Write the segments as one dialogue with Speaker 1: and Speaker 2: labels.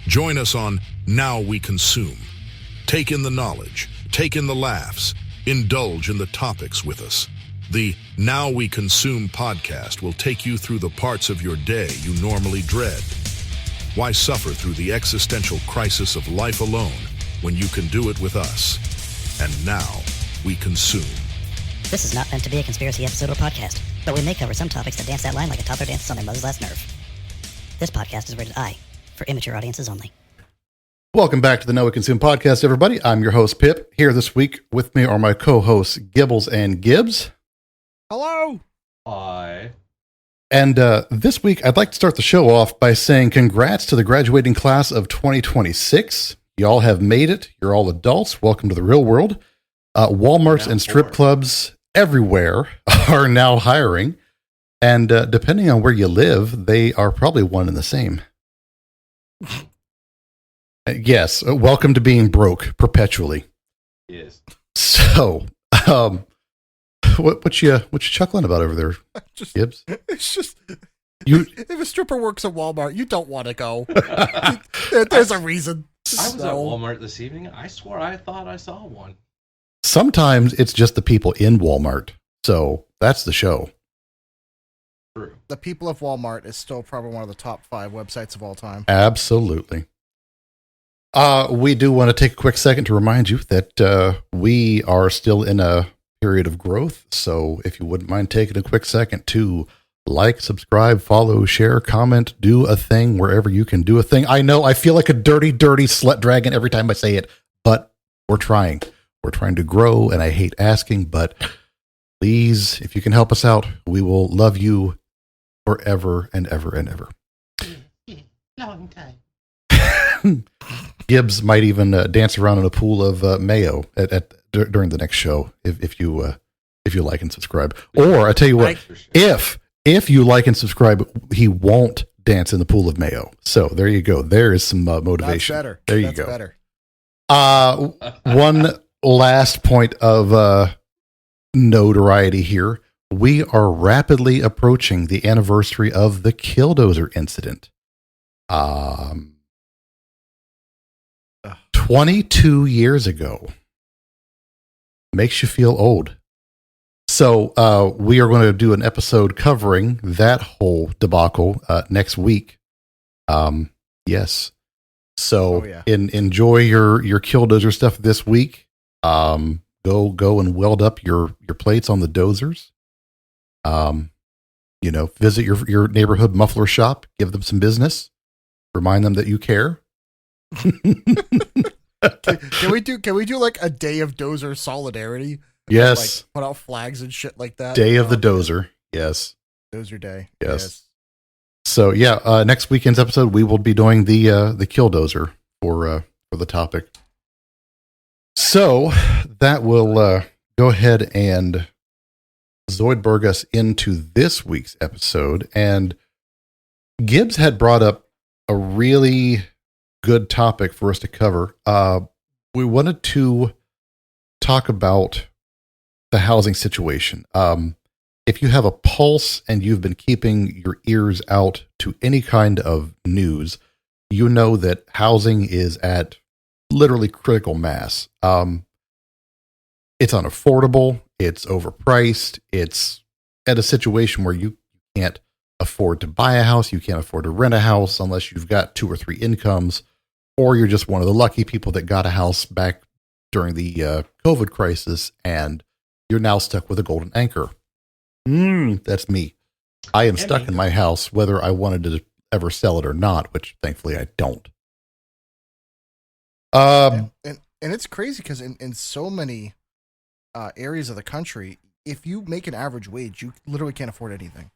Speaker 1: Join us on Now We Consume. Take in the knowledge, take in the laughs, indulge in the topics with us. The Now We Consume podcast will take you through the parts of your day you normally dread. Why suffer through the existential crisis of life alone when you can do it with us? And now we consume.
Speaker 2: This is not meant to be a conspiracy episode or podcast, but we may cover some topics that dance that line like a toddler dances on their mother's last nerve. This podcast is rated I, for immature audiences only.
Speaker 3: Welcome back to the Now We Consume podcast, everybody. I'm your host, Pip. Here this week with me are my co-hosts, Gibbles and Gibbs.
Speaker 4: Hello.
Speaker 5: Hi.
Speaker 3: And this week, I'd like to start the show off by saying congrats to the graduating class of 2026. Y'all have made it. You're all adults. Welcome to the real world. Walmarts and strip clubs everywhere are now hiring. And depending on where you live, they are probably one and the same. Yes, welcome to being broke perpetually.
Speaker 5: Yes.
Speaker 3: So, what you chuckling about over there, Gibbs?
Speaker 4: It's just
Speaker 3: You.
Speaker 4: if a stripper works at Walmart, you don't want to go. There's a reason.
Speaker 5: I was at Walmart this evening. I swore I thought I saw one.
Speaker 3: Sometimes it's just the people in Walmart. So that's the show.
Speaker 5: True.
Speaker 4: The people of Walmart is still probably one of the top 5 websites of all time.
Speaker 3: Absolutely. We do want to take a quick second to remind you that we are still in a period of growth. So if you wouldn't mind taking a quick second to like, subscribe, follow, share, comment, do a thing wherever you can do a thing. I know I feel like a dirty slut dragon every time I say it, but we're trying. We're trying to grow, and I hate asking, but please, if you can help us out, we will love you forever and ever and ever.
Speaker 5: Long time.
Speaker 3: Gibbs might even dance around in a pool of mayo during the next show if you like and subscribe. Or I tell you what, if you like and subscribe, he won't dance in the pool of mayo. So there you go. There is some motivation.
Speaker 4: That's better.
Speaker 3: There you
Speaker 4: That's
Speaker 3: go.
Speaker 4: Better.
Speaker 3: One last point of notoriety here. We are rapidly approaching the anniversary of the Killdozer incident. 22 years ago. Makes you feel old. So we are going to do an episode covering that whole debacle next week. Yes. So enjoy your Killdozer stuff this week. Go and weld up your plates on the dozers. Visit your neighborhood muffler shop, give them some business, remind them that you care.
Speaker 4: Can we do like a day of dozer solidarity?
Speaker 3: Yes.
Speaker 4: Like put out flags and shit like that.
Speaker 3: Day of the dozer. Yes.
Speaker 4: Dozer day.
Speaker 3: Yes. So yeah, next weekend's episode we will be doing the Killdozer for the topic. So that will go ahead and Zoidberg us into this week's episode. And Gibbs had brought up a really good topic for us to cover. We wanted to talk about the housing situation. If you have a pulse and you've been keeping your ears out to any kind of news, you know that housing is at literally critical mass. It's unaffordable. It's overpriced. It's at a situation where you can't afford to buy a house. You can't afford to rent a house unless you've got 2 or 3 incomes, or you're just one of the lucky people that got a house back during the COVID crisis, and you're now stuck with a golden anchor. That's me. I am stuck in my house, whether I wanted to ever sell it or not, which thankfully I don't.
Speaker 4: And it's crazy because in so many areas of the country, if you make an average wage, you literally can't afford anything.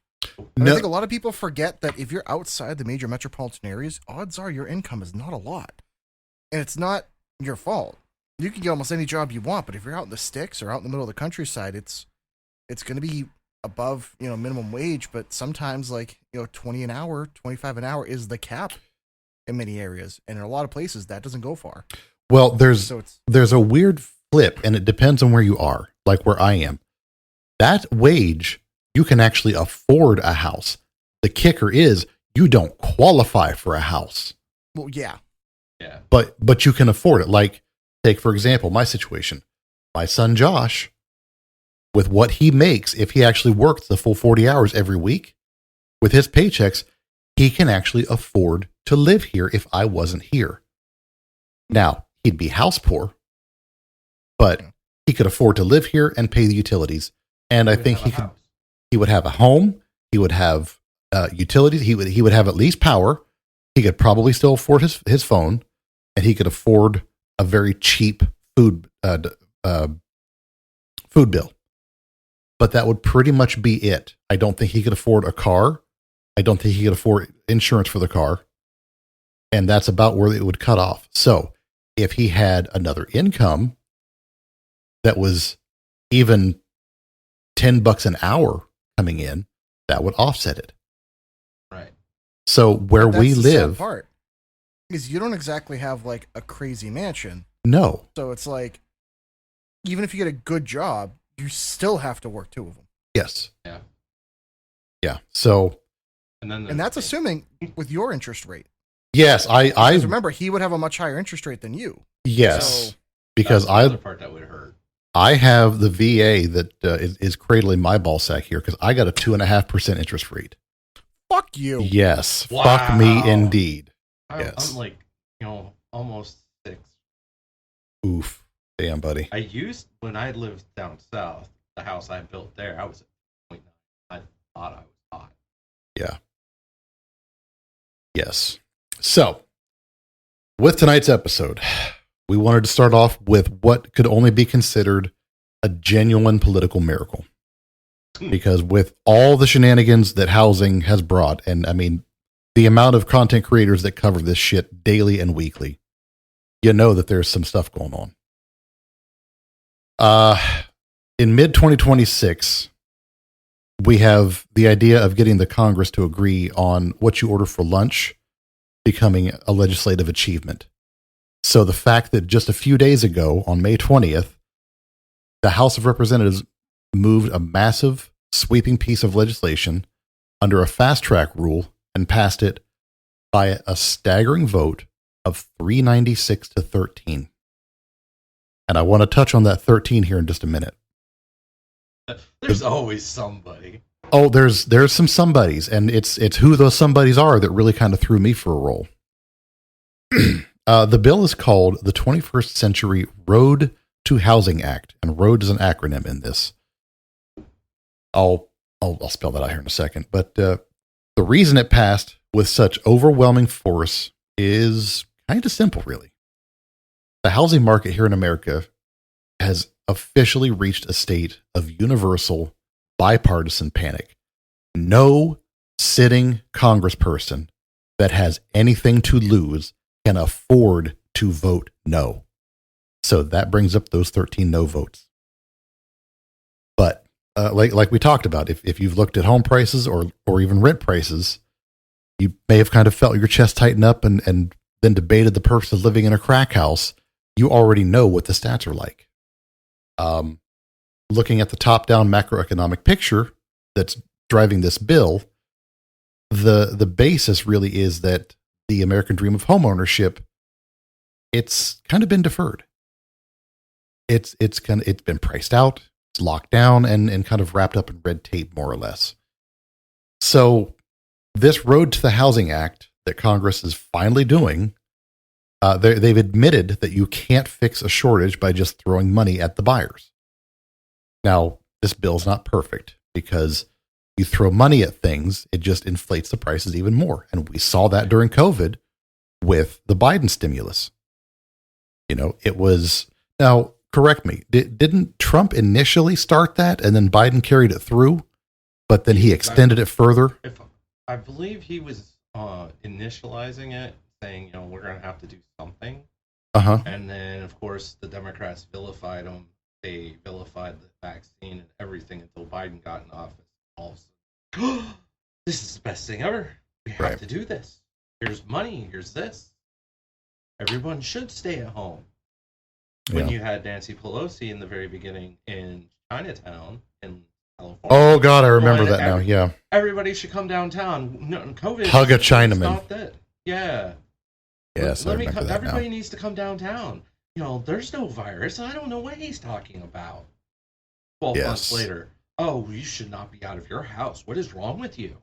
Speaker 4: I think a lot of people forget that if you're outside the major metropolitan areas, odds are your income is not a lot. And it's not your fault. You can get almost any job you want, but if you're out in the sticks or out in the middle of the countryside, it's going to be above, minimum wage, but sometimes 20 an hour, 25 an hour is the cap in many areas. And in a lot of places that doesn't go far.
Speaker 3: Well, there's a weird flip, and it depends on where you are, like where I am. That wage, you can actually afford a house. The kicker is you don't qualify for a house.
Speaker 4: Well, yeah.
Speaker 5: Yeah.
Speaker 3: But you can afford it. Like, take, for example, my situation. My son Josh, with what he makes, if he actually works the full 40 hours every week, with his paychecks, he can actually afford to live here if I wasn't here. Now, he'd be house poor, but he could afford to live here and pay the utilities. And I think he would have a home, he would have utilities, he would have at least power. He could probably still afford his phone, and he could afford a very cheap food bill. But that would pretty much be it. I don't think he could afford a car. I don't think he could afford insurance for the car. And that's about where it would cut off. So if he had another income that was even $10 an hour coming in, that would offset it.
Speaker 5: Right.
Speaker 3: So where we
Speaker 4: That's the sad
Speaker 3: live,
Speaker 4: part is you don't exactly have like a crazy mansion.
Speaker 3: no.
Speaker 4: So it's like, even if you get a good job, you still have to work 2 of them.
Speaker 3: Yes.
Speaker 5: Yeah.
Speaker 3: Yeah. So
Speaker 5: And
Speaker 4: that's assuming with your interest rate.
Speaker 3: yes, I
Speaker 4: Because remember, he would have a much higher interest rate than you.
Speaker 3: yes,
Speaker 4: So,
Speaker 3: because
Speaker 5: that's the other part that would hurt.
Speaker 3: I have the VA that is cradling my ball sack here because I got a 2.5% interest rate.
Speaker 4: fuck you.
Speaker 3: Yes.
Speaker 5: Wow.
Speaker 3: Fuck me indeed. Yes.
Speaker 5: I'm like, almost 6.
Speaker 3: Oof. Damn, buddy.
Speaker 5: When I lived down south, the house I built there, I was at 0.9. I thought I was hot.
Speaker 3: Yeah. Yes. So, with tonight's episode, we wanted to start off with what could only be considered a genuine political miracle. Because with all the shenanigans that housing has brought, and I mean, the amount of content creators that cover this shit daily and weekly, you know that there's some stuff going on. In mid-2026, we have the idea of getting the Congress to agree on what you order for lunch becoming a legislative achievement. So the fact that just a few days ago, on May 20th, the House of Representatives moved a massive, sweeping piece of legislation under a fast-track rule and passed it by a staggering vote of 396 to 13. And I want to touch on that 13 here in just a minute.
Speaker 5: There's always somebody.
Speaker 3: Oh, there's some somebodies, and it's who those somebodies are that really kind of threw me for a roll. The bill is called the 21st Century Road to Housing Act, and ROAD is an acronym in this. I'll spell that out here in a second. But the reason it passed with such overwhelming force is kind of simple, really. The housing market here in America has officially reached a state of universal bipartisan panic. No sitting congressperson that has anything to lose can afford to vote no. So that brings up those 13 no votes. But like we talked about, if you've looked at home prices or even rent prices, you may have kind of felt your chest tighten up and then debated the perks of living in a crack house. You already know what the stats are like. Looking at the top-down macroeconomic picture that's driving this bill, the basis really is that the American dream of homeownership, it's kind of been deferred. It's been priced out, it's locked down, and kind of wrapped up in red tape, more or less. So this Road to the Housing Act that Congress is finally doing, they've admitted that you can't fix a shortage by just throwing money at the buyers. Now, this bill's not perfect because you throw money at things, it just inflates the prices even more. And we saw that during COVID with the Biden stimulus. It was, now correct me, didn't Trump initially start that and then Biden carried it through, but then he extended it further?
Speaker 5: I believe he was initializing it, saying, we're going to have to do something.
Speaker 3: Uh-huh.
Speaker 5: And then, of course, the Democrats vilified him. They vilified the vaccine and everything until Biden got in office. All of a sudden, this is the best thing ever. We have to do this. Here's money. Here's this. Everyone should stay at home. When you had Nancy Pelosi in the very beginning in Chinatown in California.
Speaker 3: Oh, God, I remember that now. Yeah.
Speaker 5: Everybody should come downtown. No, COVID.
Speaker 3: Hug a Chinaman.
Speaker 5: Stop that. Yeah.
Speaker 3: Yes, I
Speaker 5: Let me
Speaker 3: remember
Speaker 5: come.
Speaker 3: that
Speaker 5: Everybody
Speaker 3: now.
Speaker 5: needs to come downtown. There's no virus. I don't know what he's talking about. 12 months
Speaker 3: Yes.
Speaker 5: later, oh, you should not be out of your house. What is wrong with you?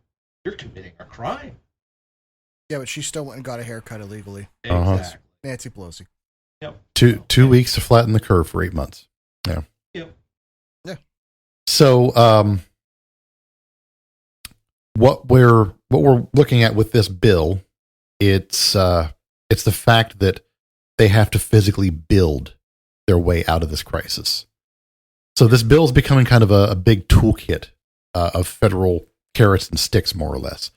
Speaker 5: You're committing a crime.
Speaker 4: Yeah, but she still went and got a haircut illegally.
Speaker 3: Uh-huh.
Speaker 5: Exactly.
Speaker 4: Nancy Pelosi.
Speaker 5: Yep.
Speaker 3: Two weeks to flatten the curve for 8 months. Yeah.
Speaker 5: Yep.
Speaker 4: Yeah.
Speaker 3: So, what we're looking at with this bill, it's the fact that they have to physically build their way out of this crisis. So this bill is becoming kind of a big toolkit of federal carrots and sticks, more or less.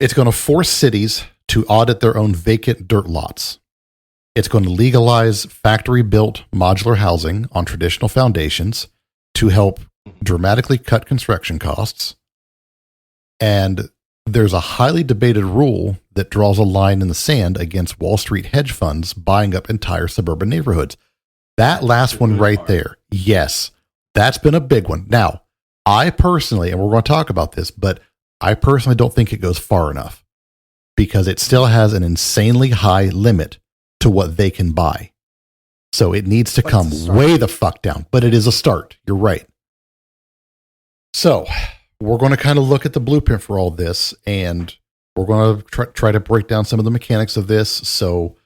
Speaker 3: It's going to force cities to audit their own vacant dirt lots. It's going to legalize factory-built modular housing on traditional foundations to help dramatically cut construction costs. And there's a highly debated rule that draws a line in the sand against Wall Street hedge funds buying up entire suburban neighborhoods. That last one right there. Yes, that's been a big one. Now, I personally, and we're going to talk about this, but I personally don't think it goes far enough because it still has an insanely high limit to what they can buy. So it needs to come way the fuck down, but it is a start. You're right. So we're going to kind of look at the blueprint for all this, and we're going to try to break down some of the mechanics of this. So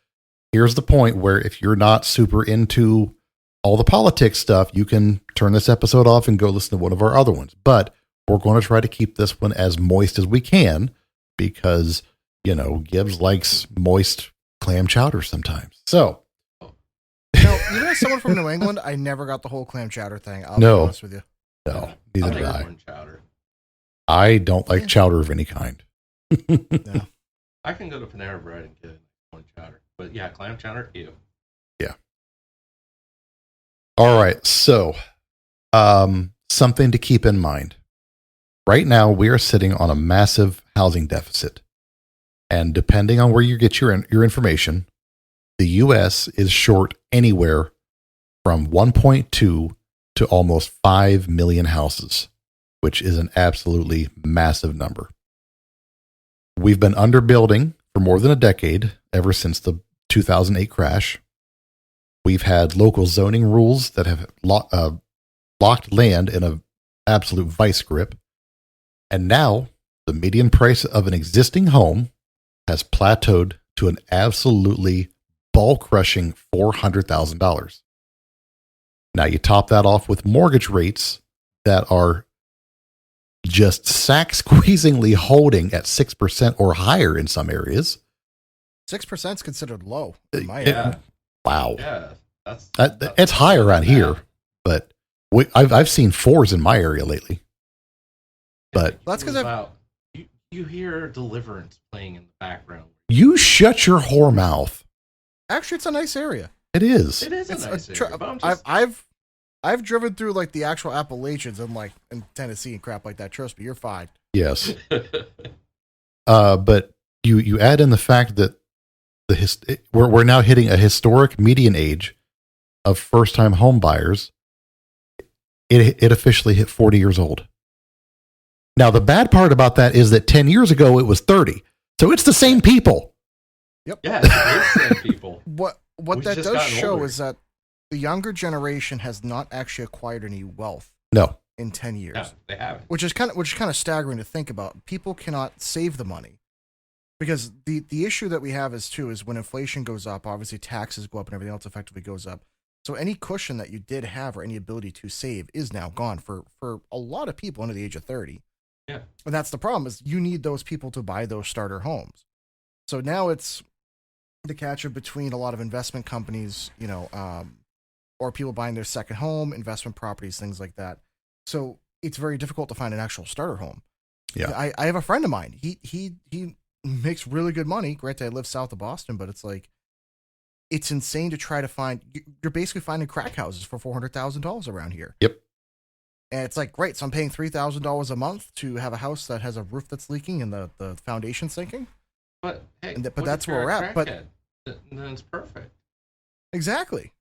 Speaker 3: here's the point where if you're not super into all the politics stuff, you can turn this episode off and go listen to one of our other ones. But we're going to try to keep this one as moist as we can because, Gibbs likes moist clam chowder sometimes. So,
Speaker 4: Even as someone from New England, I never got the whole clam chowder thing. I'll be honest with you.
Speaker 3: No, neither did I.
Speaker 5: Chowder.
Speaker 3: I don't like chowder of any kind.
Speaker 4: Yeah.
Speaker 5: I can go to Panera Bread and get corn chowder. But yeah, clam chowder, ew.
Speaker 3: Yeah. All right. So, something to keep in mind. Right now, we are sitting on a massive housing deficit. And depending on where you get your information, the U.S. is short anywhere from 1.2 to almost 5 million houses, which is an absolutely massive number. We've been underbuilding for more than a decade, ever since the 2008 crash. We've had local zoning rules that have locked land in an absolute vice grip. And now the median price of an existing home has plateaued to an absolutely ball-crushing $400,000. Now you top that off with mortgage rates that are just sack-squeezingly holding at 6% or higher in some areas.
Speaker 4: 6% is considered low in my
Speaker 5: Yeah.
Speaker 4: area.
Speaker 3: Wow.
Speaker 5: Yeah. That's
Speaker 3: It's higher around here, but I've seen 4s in my area lately. But
Speaker 4: That's because
Speaker 5: you hear Deliverance playing in the background.
Speaker 3: you shut your whore mouth.
Speaker 4: actually it's a nice area.
Speaker 3: It is.
Speaker 5: It is
Speaker 4: It's
Speaker 5: a nice area, but I'm just,
Speaker 4: I've driven through like the actual Appalachians and like in Tennessee and crap like that. Trust me, you're fine.
Speaker 3: Yes. But you add in the fact that we're now hitting a historic median age of first-time home buyers. It officially hit 40 years old. Now, the bad part about that is that 10 years ago it was 30. So it's the same people.
Speaker 4: Yep.
Speaker 5: yeah, it's the same people.
Speaker 4: What
Speaker 5: We've
Speaker 4: that
Speaker 5: just
Speaker 4: does
Speaker 5: gotten
Speaker 4: show
Speaker 5: older.
Speaker 4: is that the younger generation has not actually acquired any wealth
Speaker 3: No.
Speaker 4: in 10 years.
Speaker 5: No, they haven't.
Speaker 4: Which is kind of staggering to think about. People cannot save the money because the issue that we have is when inflation goes up, obviously taxes go up and everything else effectively goes up. So any cushion that you did have or any ability to save is now gone for a lot of people under the age of 30.
Speaker 5: Yeah.
Speaker 4: And that's the problem is you need those people to buy those starter homes. So now it's the catch-up between a lot of investment companies, or people buying their second home, investment properties, things like that. So it's very difficult to find an actual starter home.
Speaker 3: Yeah.
Speaker 4: I have a friend of mine. He makes really good money. Granted, I live south of Boston, but it's like, it's insane to try to find, you're basically finding crack houses for $400,000 around here.
Speaker 3: Yep.
Speaker 4: And it's like, great. So I'm paying $3,000 a month to have a house that has a roof that's leaking and the foundation sinking.
Speaker 5: But hey,
Speaker 4: But
Speaker 5: what
Speaker 4: that's
Speaker 5: if
Speaker 4: where
Speaker 5: you're
Speaker 4: we're
Speaker 5: a
Speaker 4: at, but-
Speaker 5: crackhead? Then it's perfect.
Speaker 4: Exactly.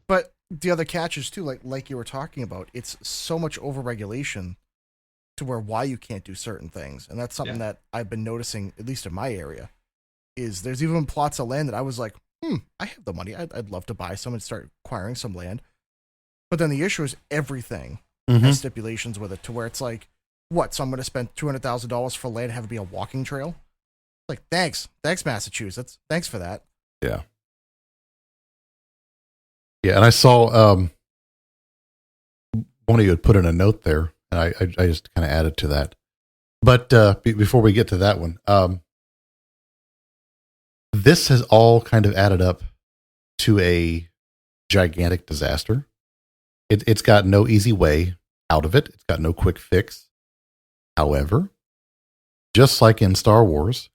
Speaker 4: But the other catch is too, like you were talking about, it's so much overregulation to why you can't do certain things. And that's something that I've been noticing, at least in my area, is there's even plots of land that I was like, I have the money. I'd love to buy some and start acquiring some land. But then the issue is everything has stipulations with it to where it's like, what? So I'm going to spend $200,000 for land and have it be a walking trail? Like, thanks, Massachusetts. Thanks for that.
Speaker 3: Yeah. Yeah, and I saw one of you had put in a note there, and I just kind of added to that. But before we get to that one, this has all kind of added up to a gigantic disaster. It's got no easy way out of it. It's got no quick fix. However, just like in Star Wars,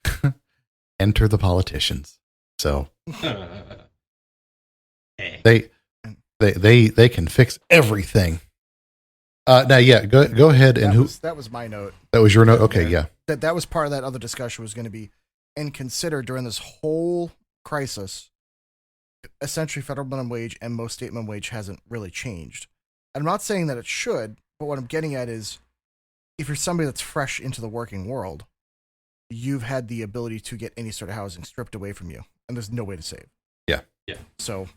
Speaker 3: enter the politicians. So they can fix everything. Now, yeah, go ahead and
Speaker 4: that was my note.
Speaker 3: That was your note. Okay, yeah.
Speaker 4: That was part of that other discussion was going to be, and consider during this whole crisis, essentially federal minimum wage and most state minimum wage hasn't really changed. And I'm not saying that it should, but what I'm getting at is, if you're somebody that's fresh into the working world, you've had the ability to get any sort of housing stripped away from you, and there's no way to save.
Speaker 3: Yeah.
Speaker 5: Yeah.
Speaker 4: So.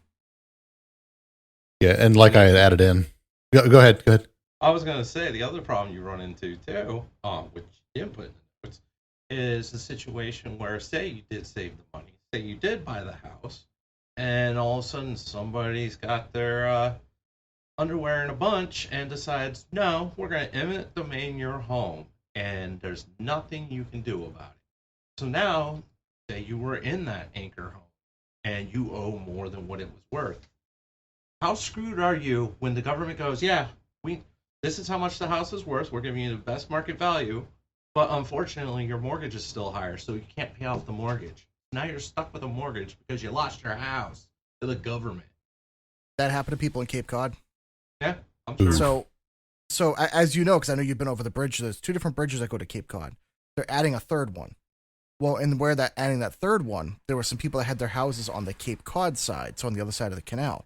Speaker 3: Yeah, and like I had added in. Go ahead.
Speaker 5: I was going to say, the other problem you run into, too, which you didn't put in the notes, is the situation where, say you did save the money, say you did buy the house, and all of a sudden somebody's got their underwear in a bunch and decides, no, we're going to eminent domain your home, and there's nothing you can do about it. So now, say you were in that anchor home, and you owe more than what it was worth. How screwed are you when the government goes, yeah, this is how much the house is worth, we're giving you the best market value, but unfortunately your mortgage is still higher, so you can't pay off the mortgage. Now you're stuck with a mortgage because you lost your house to the government.
Speaker 4: That happened to people in Cape Cod.
Speaker 5: Yeah, I'm sure.
Speaker 4: So as you know, because I know you've been over the bridge, there's 2 different bridges that go to Cape Cod. They're adding a third one. Well, and where that adding that third one, there were some people that had their houses on the Cape Cod side, so on the other side of the canal.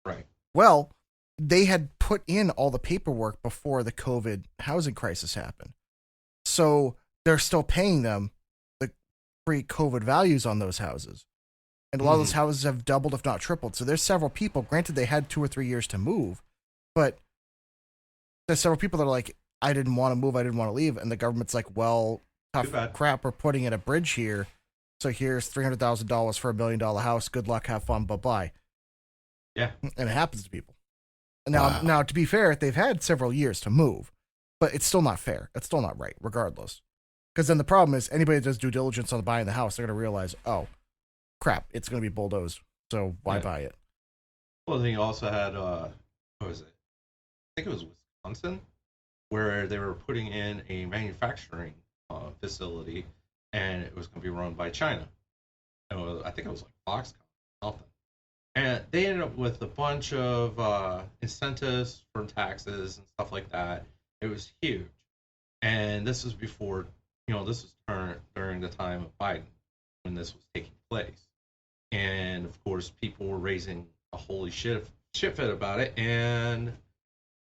Speaker 5: Right.
Speaker 4: Well, they had put in all the paperwork before the COVID housing crisis happened. So they're still paying them the pre-COVID values on those houses. And a lot of those houses have doubled, if not tripled. So there's several people, granted they had 2 or 3 years to move, but there's several people that are like, I didn't want to move, I didn't want to leave. And the government's like, well, tough crap, we're putting in a bridge here. So here's $300,000 for $1 million house. Good luck, have fun, bye-bye.
Speaker 5: Yeah.
Speaker 4: And it happens to people. Now, to be fair, they've had several years to move, but it's still not fair. It's still not right, regardless. Because then the problem is, anybody that does due diligence on buying the house, they're going to realize, oh, crap, it's going to be bulldozed, so why buy it?
Speaker 5: Well, then you also had, what was it? I think it was Wisconsin, where they were putting in a manufacturing facility, and it was going to be run by China. I think it was like Foxconn or something. And they ended up with a bunch of incentives from taxes and stuff like that. It was huge. And this was before, this was during the time of Biden when this was taking place. And of course, people were raising a holy shit fit about it. And a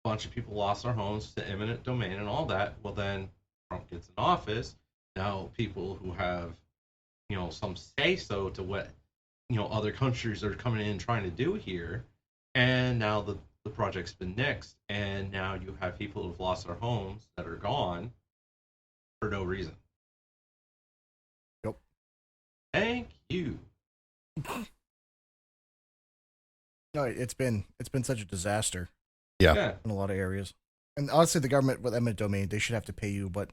Speaker 5: bunch of people lost their homes to eminent domain and all that. Well, then Trump gets in office. Now people who have, some say so to what other countries are coming in trying to do here, and now the project's been nixed, and now you have people who've lost their homes that are gone for no reason.
Speaker 4: Yep.
Speaker 5: Thank you.
Speaker 4: No, it's been such a disaster.
Speaker 3: Yeah.
Speaker 4: In a lot of areas. And honestly, the government with eminent domain, they should have to pay you, but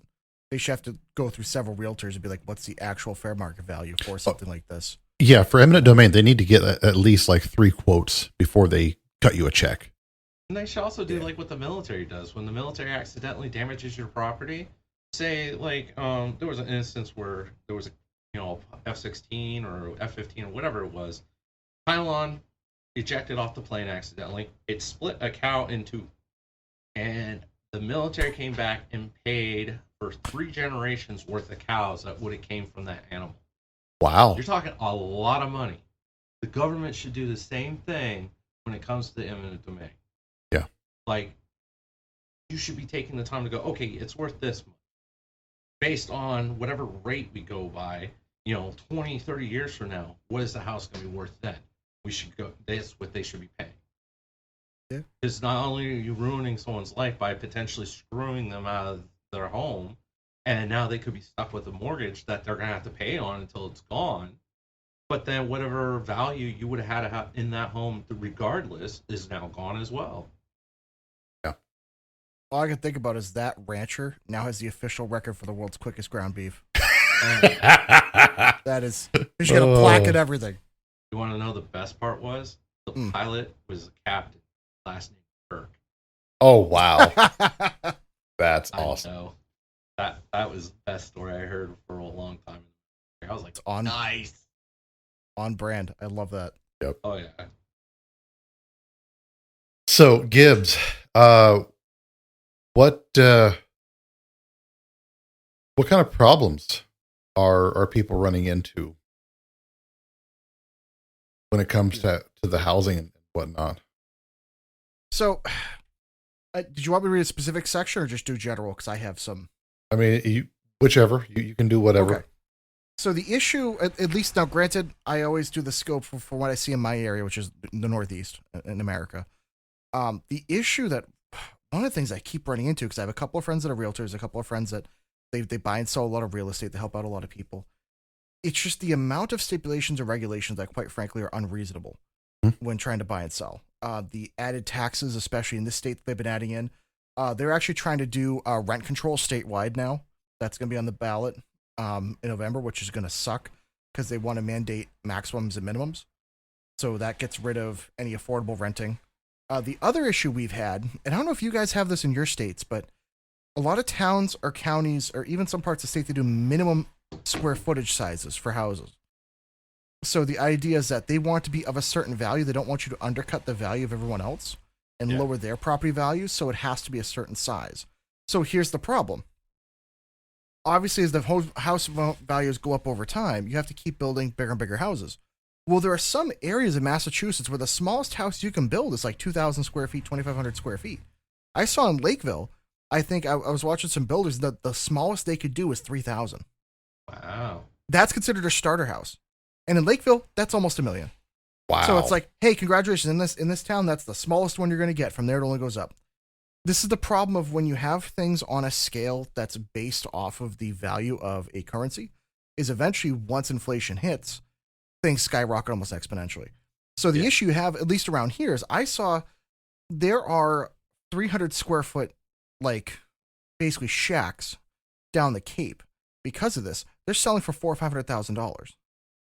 Speaker 4: they should have to go through several realtors and be like, what's the actual fair market value for something like this?
Speaker 3: Yeah, for eminent domain, they need to get at least like 3 quotes before they cut you a check.
Speaker 5: And they should also do like what the military does. When the military accidentally damages your property, say like there was an instance where there was a F-16 or F-15 or whatever it was, pylon ejected off the plane accidentally. It split a cow in 2, and the military came back and paid for 3 generations worth of cows that would have came from that animal.
Speaker 3: Wow.
Speaker 5: You're talking a lot of money. The government should do the same thing when it comes to the eminent domain.
Speaker 3: Yeah.
Speaker 5: Like, you should be taking the time to go, okay, it's worth this much. Based on whatever rate we go by, 20, 30 years from now, what is the house going to be worth then? We should go. That's what they should be paying.
Speaker 4: Yeah.
Speaker 5: Because not only are you ruining someone's life by potentially screwing them out of their home, and now they could be stuck with a mortgage that they're going to have to pay on until it's gone. But then whatever value you would have had in that home, regardless, is now gone as well.
Speaker 3: Yeah.
Speaker 4: All I can think about is that rancher now has the official record for the world's quickest ground beef. That is, he's got a plaque and everything.
Speaker 5: You want to know the best part was? The pilot was a captain, last name Kirk.
Speaker 3: Oh, wow. That's awesome.
Speaker 5: I know. That was the best story I heard for a long time. I was like, nice.
Speaker 4: On brand. I love that.
Speaker 3: Yep.
Speaker 5: Oh, yeah.
Speaker 3: So, Gibbs, what kind of problems are people running into when it comes to the housing and whatnot?
Speaker 4: So, did you want me to read a specific section or just do general? Because I have some.
Speaker 3: I mean, whichever. You can do whatever.
Speaker 4: Okay. So the issue, at least now, granted, I always do the scope for what I see in my area, which is the Northeast in America. The issue that one of the things I keep running into, because I have a couple of friends that are realtors, a couple of friends that they buy and sell a lot of real estate, they help out a lot of people. It's just the amount of stipulations and regulations that, quite frankly, are unreasonable when trying to buy and sell. The added taxes, especially in this state that they've been adding in, they're actually trying to do rent control statewide now. That's going to be on the ballot in November, which is going to suck because they want to mandate maximums and minimums. So that gets rid of any affordable renting. The other issue we've had, and I don't know if you guys have this in your states, but a lot of towns or counties or even some parts of the state, they do minimum square footage sizes for houses. So the idea is that they want to be of a certain value. They don't want you to undercut the value of everyone else and lower their property values. So it has to be a certain size. So here's the problem. Obviously, as the house values go up over time, you have to keep building bigger and bigger houses. Well, there are some areas in Massachusetts where the smallest house you can build is like 2,000 square feet, 2,500 square feet. I saw in Lakeville, I think I was watching some builders that the smallest they could do was 3,000.
Speaker 5: Wow.
Speaker 4: That's considered a starter house. And in Lakeville, that's almost $1 million.
Speaker 3: Wow.
Speaker 4: So it's like, hey, congratulations. In this town, that's the smallest one you're going to get. From there, it only goes up. This is the problem of when you have things on a scale that's based off of the value of a currency, is eventually once inflation hits, things skyrocket almost exponentially. So the issue you have, at least around here, is I saw there are 300 square foot, like basically shacks down the Cape. Because of this, they're selling for $400,000 or $500,000.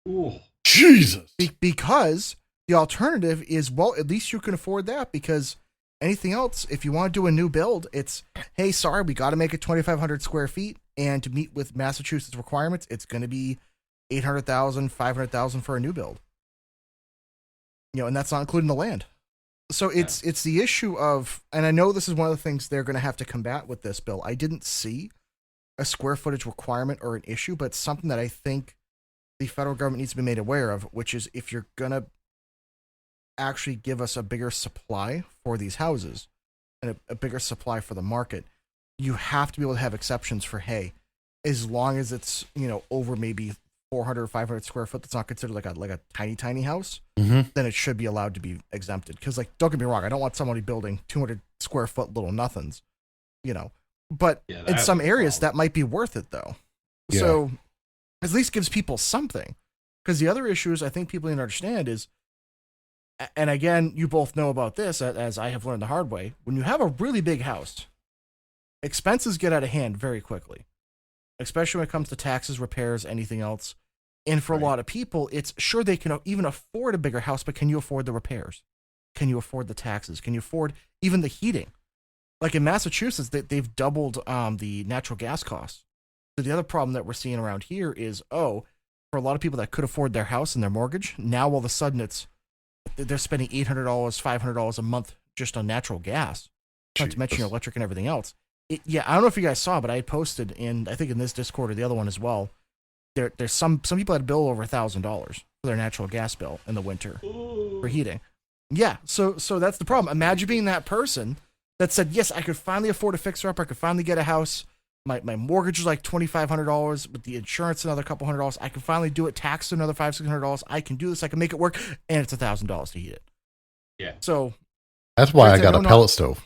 Speaker 5: Ooh.
Speaker 3: Jesus.
Speaker 4: Because the alternative is, well, at least you can afford that, because anything else, if you want to do a new build, it's, hey, sorry, we got to make it 2,500 square feet, and to meet with Massachusetts requirements, it's going to be $800,000, $500,000 for a new build. And that's not including the land. So it's the issue of, and I know this is one of the things they're going to have to combat with this bill. I didn't see a square footage requirement or an issue, but something that I think the federal government needs to be made aware of, which is if you're going to actually give us a bigger supply for these houses and a bigger supply for the market, you have to be able to have exceptions for, hey, as long as it's, over maybe 400 or 500 square foot, that's not considered like a tiny house, then it should be allowed to be exempted. Because, don't get me wrong, I don't want somebody building 200 square foot little nothings, but in some areas that might be worth it, though. Yeah. So at least gives people something. Because the other issues I think people need to understand is, and again, you both know about this, as I have learned the hard way, when you have a really big house, expenses get out of hand very quickly, especially when it comes to taxes, repairs, anything else. And for a lot of people, it's sure they can even afford a bigger house, but can you afford the repairs? Can you afford the taxes? Can you afford even the heating? Like in Massachusetts, they've doubled the natural gas costs. So the other problem that we're seeing around here is, for a lot of people that could afford their house and their mortgage, now all of a sudden they're spending $800, $500 a month just on natural gas, not to mention your electric and everything else. I don't know if you guys saw, but I had posted I think in this Discord or the other one as well, there's some people that bill over $1,000 for their natural gas bill in the winter for heating. Yeah, so that's the problem. Imagine being that person that said, yes, I could finally afford a fixer-up, I could finally get a house my mortgage is like $2,500, with the insurance another couple $100. I can finally do it. Tax another $500-$600. I can do this. I can make it work, and it's $1,000 to heat it.
Speaker 5: Yeah.
Speaker 4: So
Speaker 3: that's why I got a pellet stove.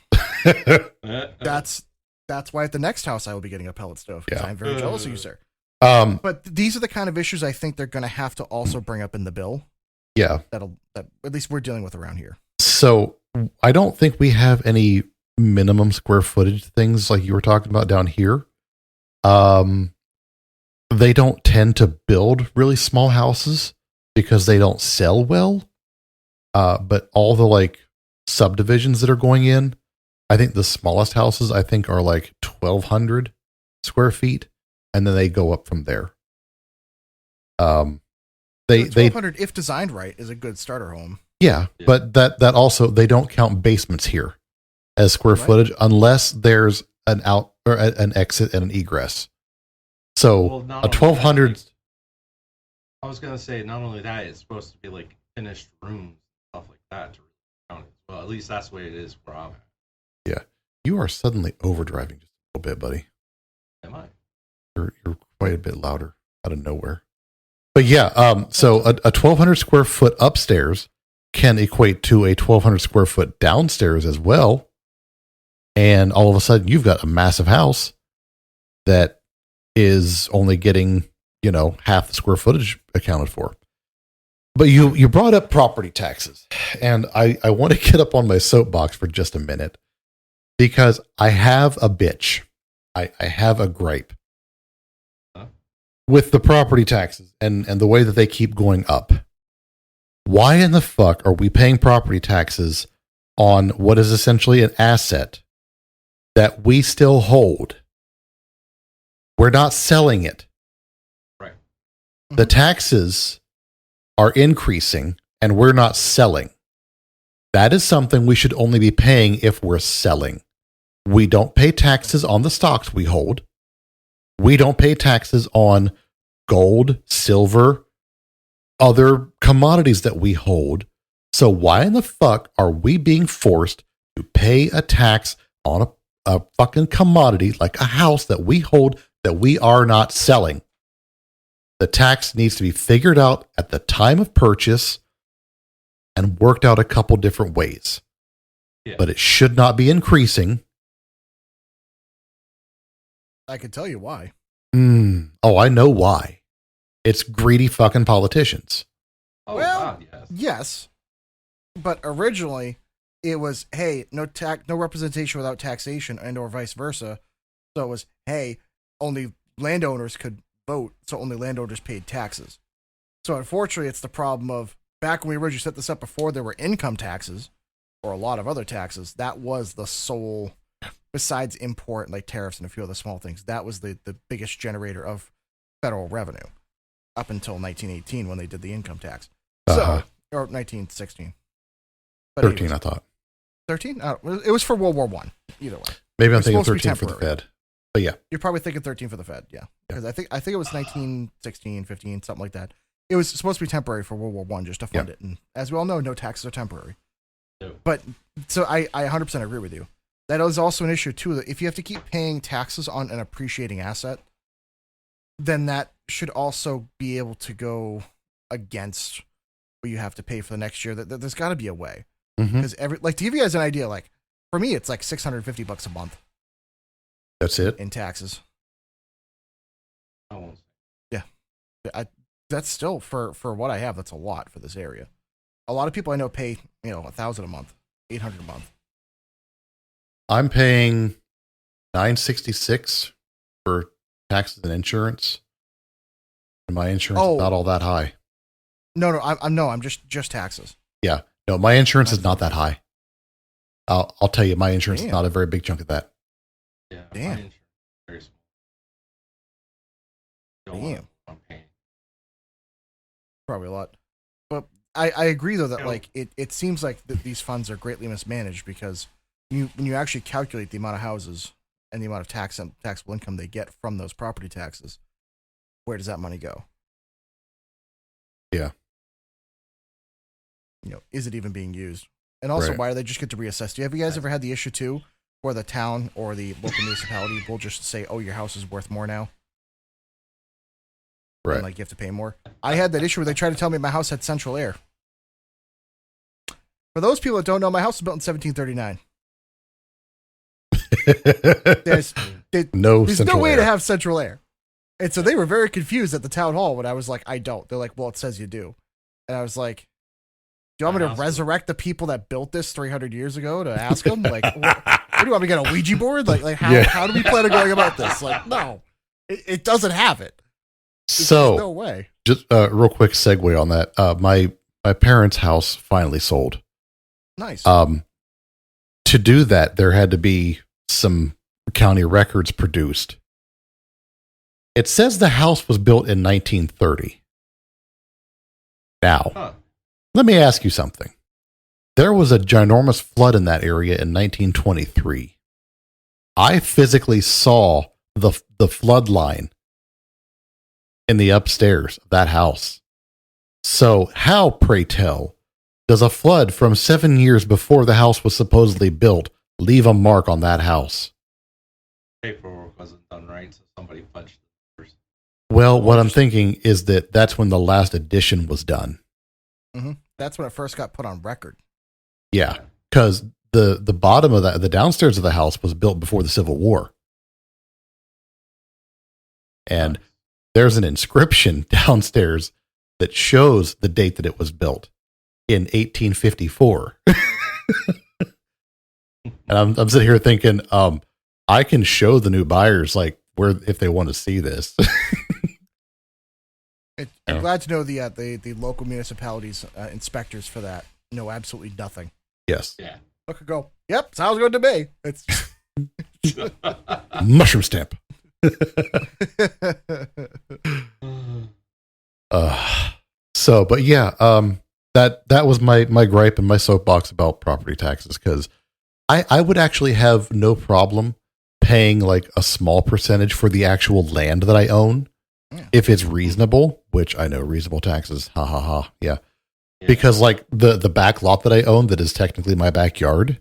Speaker 4: That's why at the next house I will be getting a pellet stove. Because I'm very jealous of you, sir. But these are the kind of issues I think they're going to have to also bring up in the bill.
Speaker 3: Yeah.
Speaker 4: That at least we're dealing with around here.
Speaker 3: So I don't think we have any minimum square footage things like you were talking about down here. They don't tend to build really small houses because they don't sell well. But all the like subdivisions that are going in, I think the smallest houses I think are like 1,200 square feet, and then they go up from there. They
Speaker 4: 1,200, if designed right, is a good starter home.
Speaker 3: Yeah, but that also, they don't count basements here as square footage unless there's an out or an exit and an egress. So a 1,200.
Speaker 5: I was gonna say, not only that, it's supposed to be like finished rooms, stuff like that to count it. Well, at least that's the way it is where I'm at.
Speaker 3: Yeah, you are suddenly overdriving just a little bit, buddy.
Speaker 5: Am I?
Speaker 3: You're quite a bit louder out of nowhere. But yeah, so a 1,200 square foot upstairs can equate to a 1,200 square foot downstairs as well. And all of a sudden you've got a massive house that is only getting, half the square footage accounted for. But you brought up property taxes, and I want to get up on my soapbox for just a minute because I have a bitch. I have a gripe with the property taxes and the way that they keep going up. Why in the fuck are we paying property taxes on what is essentially an asset that we still hold? We're not selling it.
Speaker 5: Right.
Speaker 3: The taxes are increasing and we're not selling. That is something we should only be paying if we're selling. We don't pay taxes on the stocks we hold. We don't pay taxes on gold, silver, other commodities that we hold. So why in the fuck are we being forced to pay a tax on a fucking commodity like a house that we hold that we are not selling? The tax needs to be figured out at the time of purchase and worked out a couple different ways.
Speaker 5: Yeah.
Speaker 3: But it should not be increasing.
Speaker 4: I can tell you why.
Speaker 3: Oh, I know why. It's greedy fucking politicians.
Speaker 5: Oh,
Speaker 4: well,
Speaker 5: God, yes.
Speaker 4: Yes. But originally it was, hey, no representation without taxation, and or vice versa. So it was, hey, only landowners could vote, so only landowners paid taxes. So unfortunately, it's the problem of back when we originally set this up before there were income taxes or a lot of other taxes, that was the sole, besides import like tariffs and a few other small things, that was the biggest generator of federal revenue up until 1918 when they did the income tax. So, or 1916. But
Speaker 3: 13,
Speaker 4: anyways,
Speaker 3: I thought.
Speaker 4: 13? It was for World War I, either way.
Speaker 3: Maybe I'm
Speaker 4: It's
Speaker 3: thinking
Speaker 4: supposed to be
Speaker 3: 13 for the
Speaker 4: temporary.
Speaker 3: Fed. But yeah.
Speaker 4: You're probably thinking 13 for the Fed, yeah. Because I think it was 1916, 15, something like that. It was supposed to be temporary for World War I just to fund it. And as we all know, no taxes are temporary.
Speaker 5: No.
Speaker 4: But, so I 100% agree with you. That is also an issue, too, that if you have to keep paying taxes on an appreciating asset, then that should also be able to go against what you have to pay for the next year. There's got to be a way. Because to give you guys an idea, like, for me, it's like $650 a month.
Speaker 3: That's it?
Speaker 4: In taxes.
Speaker 5: I won't say.
Speaker 4: Yeah. That's still, for what I have, that's a lot for this area. A lot of people I know pay, $1,000 a month, $800 a month.
Speaker 3: I'm paying $966 for taxes and insurance. And my insurance is not all that high.
Speaker 4: No, I'm just taxes.
Speaker 3: Yeah. No, my insurance is not that high. I'll tell you, my insurance is not a very big chunk of that.
Speaker 5: Yeah.
Speaker 4: Damn.
Speaker 5: My insurance is very small. Don't want
Speaker 4: Damn.
Speaker 5: I'm paying.
Speaker 4: Probably a lot. But I agree, though, that like it seems like these funds are greatly mismanaged because when you actually calculate the amount of houses and the amount of taxable income they get from those property taxes, where does that money go?
Speaker 3: Yeah.
Speaker 4: Is it even being used? And also,
Speaker 3: Right.
Speaker 4: why do they just get to reassess? Have you guys ever had the issue too, where the town or the local municipality will just say, "Oh, your house is worth more now."
Speaker 3: Right.
Speaker 4: And, like, you have to pay more. I had that issue where they tried to tell me my house had central air. For those people that don't know, my house was built in 1739. There's
Speaker 3: no
Speaker 4: way
Speaker 3: air.
Speaker 4: to have central air. And so they were very confused at the town hall when I was like, I don't. They're like, well, it says you do. And I was like, do you want me to resurrect the people that built this 300 years ago to ask them? Like, what do you want me to get a Ouija board? Like how do we plan on going about this? Like, no, it doesn't have it.
Speaker 3: So,
Speaker 4: no way.
Speaker 3: Just a real quick segue on that. My parents' house finally sold.
Speaker 4: Nice.
Speaker 3: To do that, there had to be some county records produced. It says the house was built in 1930. Now, let me ask you something. There was a ginormous flood in that area in 1923. I physically saw the flood line in the upstairs of that house. So how, pray tell, does a flood from 7 years before the house was supposedly built leave a mark on that house?
Speaker 5: Paperwork wasn't done right, so somebody punched the numbers.
Speaker 3: Well, what I'm thinking is that that's when the last addition was done.
Speaker 4: Mm-hmm. That's when it first got put on record.
Speaker 3: Yeah, because the bottom of the downstairs of the house was built before the Civil War. And there's an inscription downstairs that shows the date that it was built in 1854. And I'm sitting here thinking, I can show the new buyers like where if they want to see this.
Speaker 4: I'm glad to know the local municipalities inspectors for that know absolutely nothing.
Speaker 3: Yes.
Speaker 5: Yeah.
Speaker 3: Oh,
Speaker 4: Look and go, yep, sounds good to me. It's
Speaker 3: mushroom stamp. But yeah, that was my gripe and my soapbox about property taxes, because I would actually have no problem paying like a small percentage for the actual land that I own, if it's reasonable, which I know reasonable taxes, ha ha ha, yeah. Because like the back lot that I own that is technically my backyard,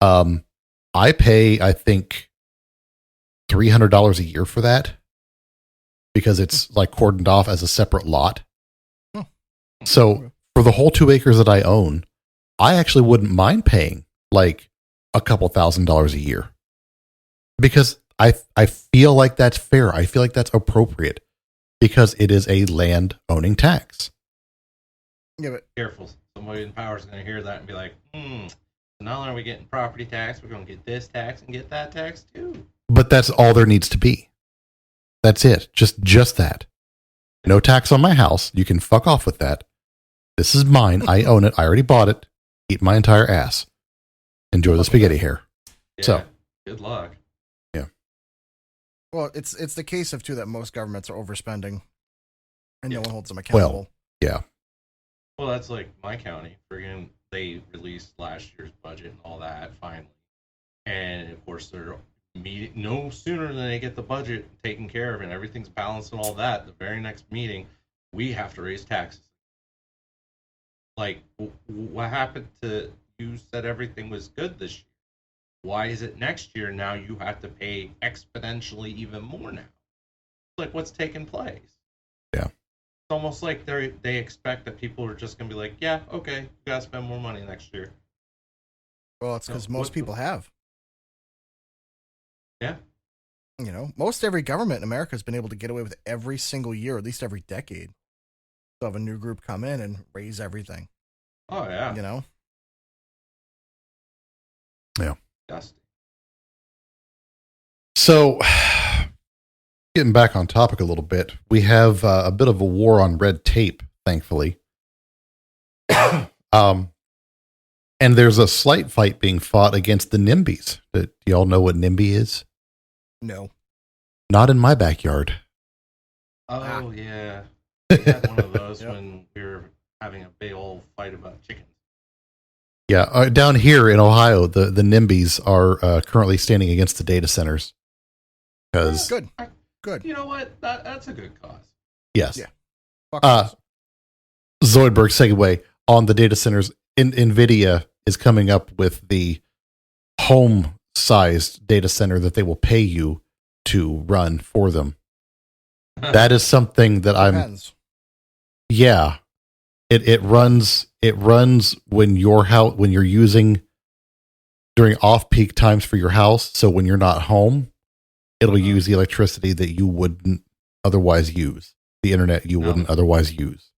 Speaker 3: I pay, I think, $300 a year for that because it's like cordoned off as a separate lot. So for the whole 2 acres that I own, I actually wouldn't mind paying like a couple $1,000s a year because I feel like that's fair. I feel like that's appropriate because it is a land owning tax.
Speaker 4: Yeah, but
Speaker 5: Careful. Somebody in power is going to hear that and be like, so not only are we getting property tax, we're going to get this tax and get that tax too.
Speaker 3: But that's all there needs to be. That's it. Just that. No tax on my house. You can fuck off with that. This is mine. I own it. I already bought it. Eat my entire ass. Enjoy the spaghetti hair.
Speaker 5: Yeah,
Speaker 3: So,
Speaker 5: good luck.
Speaker 3: Yeah.
Speaker 4: well, it's the case of too that most governments are overspending, and no one holds them accountable.
Speaker 3: Well, yeah.
Speaker 5: Well, that's like my county. Friggin' they released last year's budget and all that finally, and of course they're meeting no sooner than they get the budget taken care of and everything's balanced and all that. The very next meeting, we have to raise taxes. Like, what happened to you? Said everything was good this year. Why is it next year now you have to pay exponentially even more now? Like, what's taking place?
Speaker 3: Yeah.
Speaker 5: It's almost like they expect that people are just going to be like, yeah, okay, you got to spend more money next year.
Speaker 4: Well, it's because most people have.
Speaker 5: Yeah.
Speaker 4: You know, most every government in America has been able to get away with it every single year, at least every decade. So have a new group come in and raise everything.
Speaker 5: Oh, yeah.
Speaker 4: You know?
Speaker 3: Yeah.
Speaker 5: Dusty.
Speaker 3: So, getting back on topic a little bit, we have a bit of a war on red tape, thankfully. And there's a slight fight being fought against the NIMBYs. Do y'all know what NIMBY is?
Speaker 4: No.
Speaker 3: Not in my backyard.
Speaker 5: Oh, yeah. We had one of those when we were having a big old fight about chickens.
Speaker 3: Yeah, down here in Ohio, the NIMBYs are currently standing against the data centers. Because
Speaker 4: Good.
Speaker 5: You know what? That's a good cause.
Speaker 3: yes,
Speaker 4: Yeah. Fuck
Speaker 3: Zoidberg segue on the data centers. NVIDIA is coming up with the home sized data center that they will pay you to run for them. That is something that
Speaker 4: Depends.
Speaker 3: yeah. It runs when when you're using during off-peak times for your house. So when you're not home, it'll use the electricity that you wouldn't otherwise use, the internet you wouldn't otherwise use.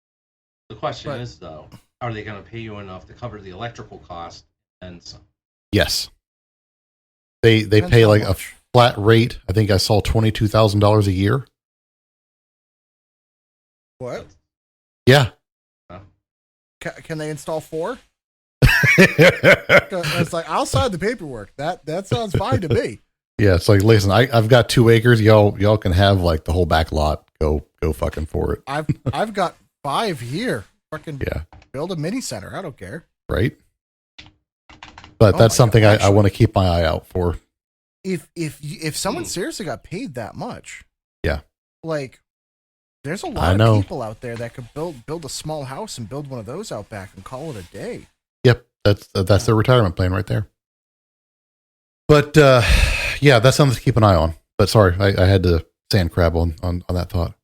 Speaker 5: The question is, though, are they going to pay you enough to cover the electrical cost and some?
Speaker 3: Yes. They pay like a flat rate. I think I saw $22,000 a year.
Speaker 4: What?
Speaker 3: Yeah.
Speaker 4: Can they install 4? It's like, I'll sign the paperwork. That sounds fine to me.
Speaker 3: Yeah, it's like, listen, I've got 2 acres. Y'all can have like the whole back lot. Go fucking for it.
Speaker 4: I've got 5 here. Fucking
Speaker 3: yeah.
Speaker 4: Build a mini center. I don't care.
Speaker 3: Right. But that's something I want to keep my eye out for.
Speaker 4: If someone seriously got paid that much,
Speaker 3: yeah,
Speaker 4: like there's a lot of people out there that could build a small house and build one of those out back and call it a day.
Speaker 3: Yep, that's their retirement plan right there. But yeah, that's something to keep an eye on. But sorry, I had to sand crab on that thought.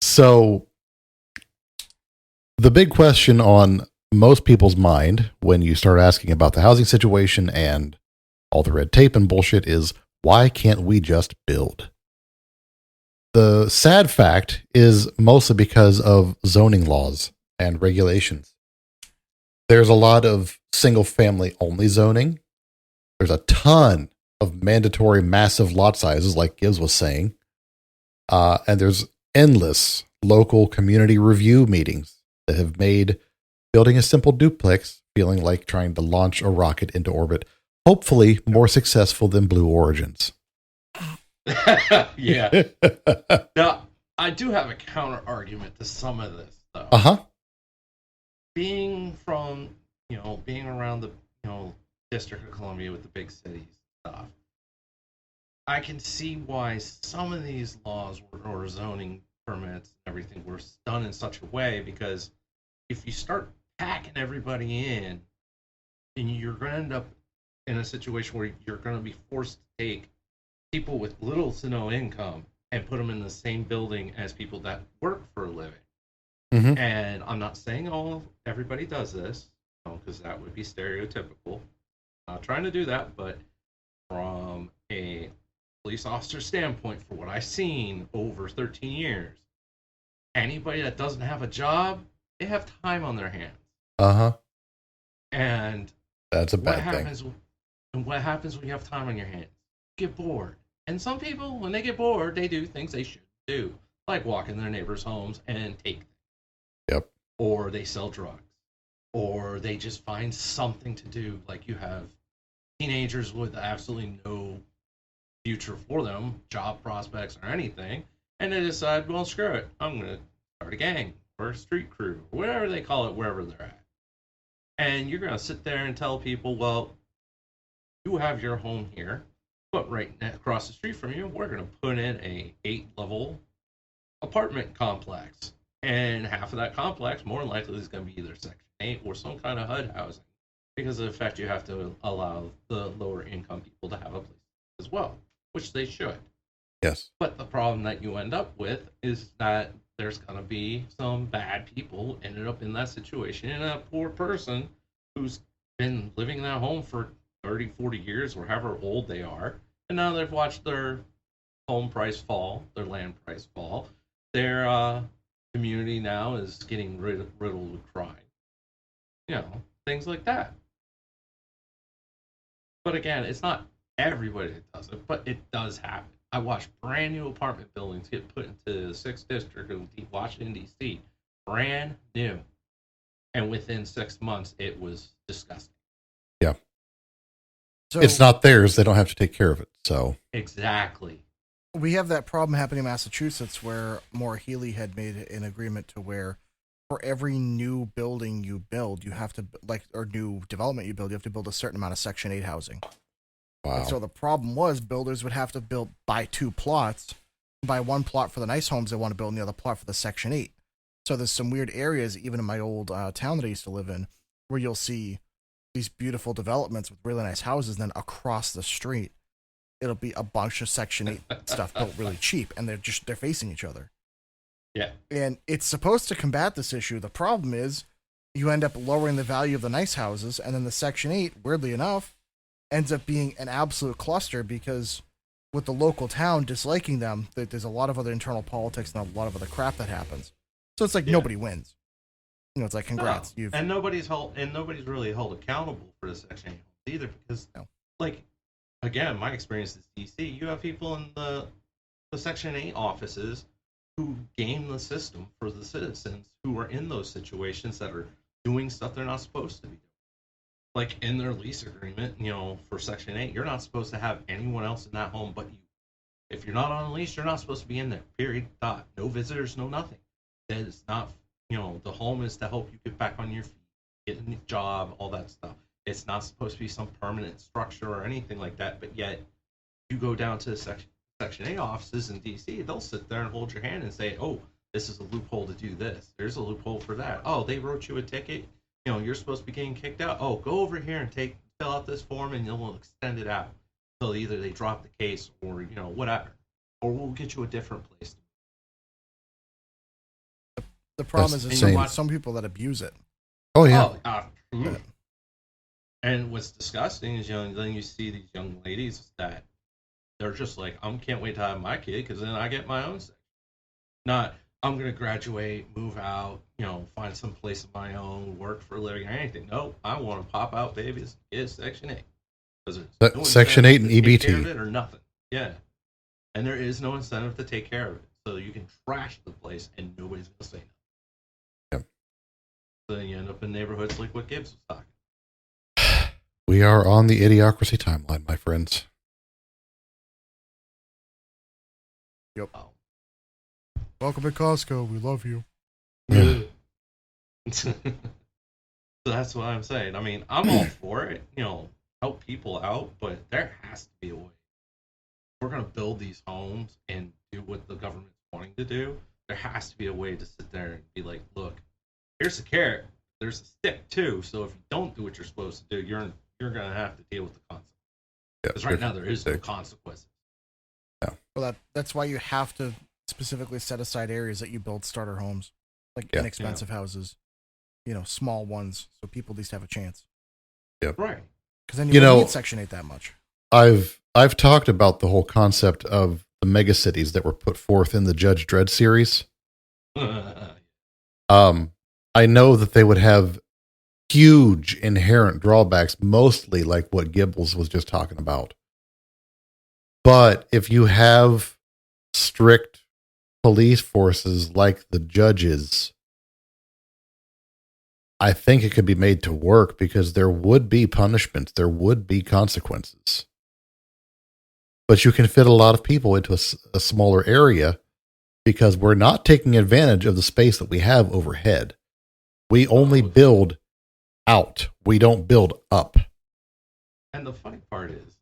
Speaker 3: So the big question on most people's mind when you start asking about the housing situation and all the red tape and bullshit is, why can't we just build? The sad fact is mostly because of zoning laws and regulations. There's a lot of single family only zoning. There's a ton of mandatory massive lot sizes, like Gibbs was saying. And there's endless local community review meetings that have made building a simple duplex feeling like trying to launch a rocket into orbit, hopefully more successful than Blue Origins.
Speaker 5: Yeah. Now, I do have a counter argument to some of this, though.
Speaker 3: Uh-huh.
Speaker 5: Being around the, District of Columbia with the big cities stuff, I can see why some of these laws or zoning permits and everything were done in such a way, because if you start packing everybody in, and you're going to end up in a situation where you're going to be forced to take people with little to no income and put them in the same building as people that work for a living.
Speaker 3: Mm-hmm.
Speaker 5: And I'm not saying everybody does this, because that would be stereotypical. Not trying to do that, but from a police officer standpoint, for what I've seen over 13 years, anybody that doesn't have a job, they have time on their hands.
Speaker 3: Uh-huh.
Speaker 5: And
Speaker 3: that's a bad thing.
Speaker 5: And what happens when you have time on your hands? You get bored. And some people, when they get bored, they do things they shouldn't do, like walk in their neighbors' homes and take them.
Speaker 3: Yep.
Speaker 5: Or they sell drugs. Or they just find something to do, like you have teenagers with absolutely no future for them, job prospects or anything, and they decide, well, screw it, I'm going to start a gang or a street crew, or whatever they call it, wherever they're at. And you're going to sit there and tell people, well, you have your home here, but right across the street from you, we're going to put in a 8-level apartment complex. And half of that complex, more than likely, is going to be either Section 8 or some kind of HUD housing, because of the fact you have to allow the lower income people to have a place as well, which they should.
Speaker 3: Yes.
Speaker 5: But the problem that you end up with is that there's going to be some bad people ended up in that situation, and a poor person who's been living in that home for 30, 40 years, or however old they are, and now they've watched their home price fall, their land price fall, their community now is getting riddled with crime. Things like that. But again, it's not everybody that does it, but it does happen. I watched brand new apartment buildings get put into the 6th District of Washington, D.C. Brand new. And within 6 months, it was disgusting.
Speaker 3: Yeah.
Speaker 4: So
Speaker 3: it's not theirs. They don't have to take care of it. So
Speaker 5: exactly.
Speaker 4: We have that problem happening in Massachusetts where Maura Healey had made an agreement to where for every new building you build, you have to, or new development you build, you have to build a certain amount of Section 8 housing.
Speaker 3: Wow.
Speaker 4: And so the problem was builders would have to buy 2 plots, buy 1 plot for the nice homes they want to build and the other plot for the Section 8. So there's some weird areas, even in my old town that I used to live in, where you'll see these beautiful developments with really nice houses. And then across the street, it'll be a bunch of Section 8 stuff built really cheap, and they're facing each other.
Speaker 5: Yeah.
Speaker 4: And it's supposed to combat this issue. The problem is you end up lowering the value of the nice houses, and then the Section 8, weirdly enough, ends up being an absolute cluster because with the local town disliking them, there's a lot of other internal politics and a lot of other crap that happens. So it's like nobody wins. You know, it's like congrats.
Speaker 5: No. And nobody's really held accountable for the Section 8 either, because like again, my experience is DC. You have people in the Section 8 offices who game the system for the citizens who are in those situations that are doing stuff they're not supposed to be doing. Like in their lease agreement, you know, for Section 8, you're not supposed to have anyone else in that home but you. If you're not on a lease, you're not supposed to be in there. Period. Dot. No visitors, no nothing. That is not, you know, the home is to help you get back on your feet, get a job, all that stuff. It's not supposed to be some permanent structure or anything like that, but yet you go down to the Section 8 offices in DC, they'll sit there and hold your hand and say, oh, this is a loophole to do this. There's a loophole for that. Oh, they wrote you a ticket. You know, you're supposed to be getting kicked out. Oh, go over here and fill out this form and we'll extend it out. So either they drop the case or, you know, whatever. Or we'll get you a different place.
Speaker 4: The problem is there's some people that abuse it.
Speaker 3: Oh, yeah.
Speaker 5: And what's disgusting is, you know, then you see these young ladies that they're just like, I can't wait to have my kid because then I get my own section. Not, I'm going to graduate, move out, you know, find some place of my own, work for a living or anything. No, I want to pop out babies, get Section 8. No
Speaker 3: Section 8 and EBT.
Speaker 5: Take care of it or nothing. Yeah. And there is no incentive to take care of it. So you can trash the place and nobody's going to say no.
Speaker 3: Yep.
Speaker 5: So then you end up in neighborhoods like what Gibbs was talking.
Speaker 3: We are on the idiocracy timeline, my friends.
Speaker 4: Yep. Welcome to Costco. We love you.
Speaker 3: Yeah.
Speaker 5: So that's what I'm saying. I mean, I'm all for it. You know, help people out, but there has to be a way. If we're going to build these homes and do what the government's wanting to do, there has to be a way to sit there and be like, look, here's a carrot. There's a stick, too. So if you don't do what you're supposed to do, you're going to have to deal with the consequences. Because right now there is no consequences.
Speaker 3: Yeah.
Speaker 4: Well, that's why you have to specifically set aside areas that you build starter homes, like inexpensive houses, you know, small ones, so people at least have a chance.
Speaker 3: Yeah.
Speaker 5: Right.
Speaker 4: Because then you don't need Section 8 that much.
Speaker 3: I've talked about the whole concept of the mega cities that were put forth in the Judge Dredd series. I know that they would have huge inherent drawbacks, mostly like what Gibbles was just talking about. But if you have strict police forces like the judges, I think it could be made to work because there would be punishments, there would be consequences. But you can fit a lot of people into a smaller area because we're not taking advantage of the space that we have overhead. We only build out. We don't build up.
Speaker 5: And the funny part is,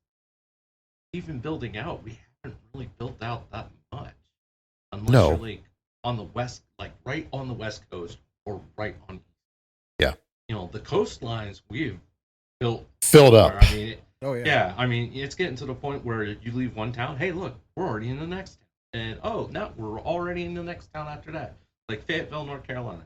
Speaker 5: even building out, we haven't really built out that much. Unless you're like on the west, like right on the west coast or right on.
Speaker 3: Yeah.
Speaker 5: You know, the coastlines we've
Speaker 3: filled up.
Speaker 5: I mean,
Speaker 4: yeah.
Speaker 5: I mean, it's getting to the point where you leave one town. Hey, look, we're already in the next town. And now we're already in the next town after that. Like Fayetteville, North Carolina.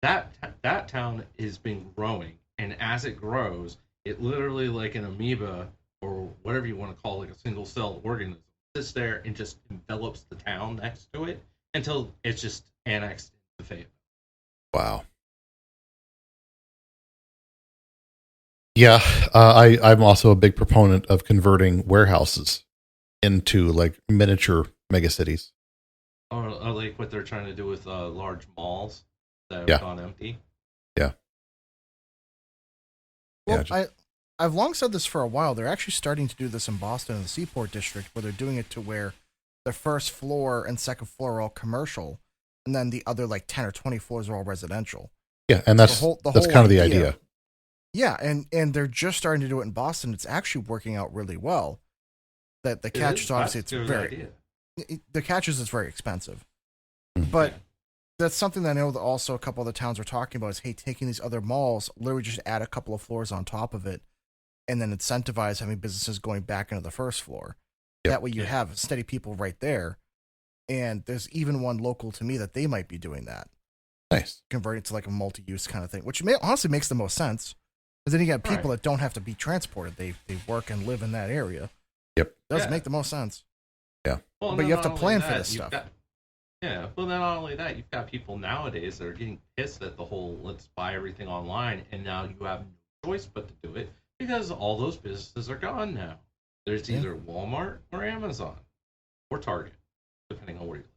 Speaker 5: That town has been growing, and as it grows, it literally like an amoeba or whatever you want to call it, like a single cell organism, sits there and just envelops the town next to it until it's just annexed to Fayetteville.
Speaker 3: Wow. Yeah, I'm also a big proponent of converting warehouses into like miniature megacities.
Speaker 5: Or like what they're trying to do with large malls that have gone empty.
Speaker 3: Yeah.
Speaker 4: Well, I've long said this for a while. They're actually starting to do this in Boston in the Seaport District, where they're doing it to where the first floor and second floor are all commercial, and then the other like 10 or 20 floors are all residential.
Speaker 3: Yeah, and that's that's kind of the idea.
Speaker 4: Yeah, and they're just starting to do it in Boston. It's actually working out really well. That the catch is obviously it's very the catch is it's very expensive, but that's something that I know that also a couple other towns are talking about is, hey, taking these other malls, literally just add a couple of floors on top of it, and then incentivize having businesses going back into the first floor.
Speaker 3: Yep.
Speaker 4: That way you have steady people right there. And there's even one local to me that they might be doing that.
Speaker 3: Nice.
Speaker 4: Convert it to like a multi-use kind of thing, which honestly makes the most sense. Because then you got people that don't have to be transported. They work and live in that area.
Speaker 3: Yep.
Speaker 4: It does make the most sense.
Speaker 3: Yeah.
Speaker 5: Well,
Speaker 4: but you have to plan for this stuff.
Speaker 5: Yeah, well, then not only that, you've got people nowadays that are getting pissed at the whole let's buy everything online, and now you have no choice but to do it because all those businesses are gone now. There's either Walmart or Amazon or Target, depending on where you live.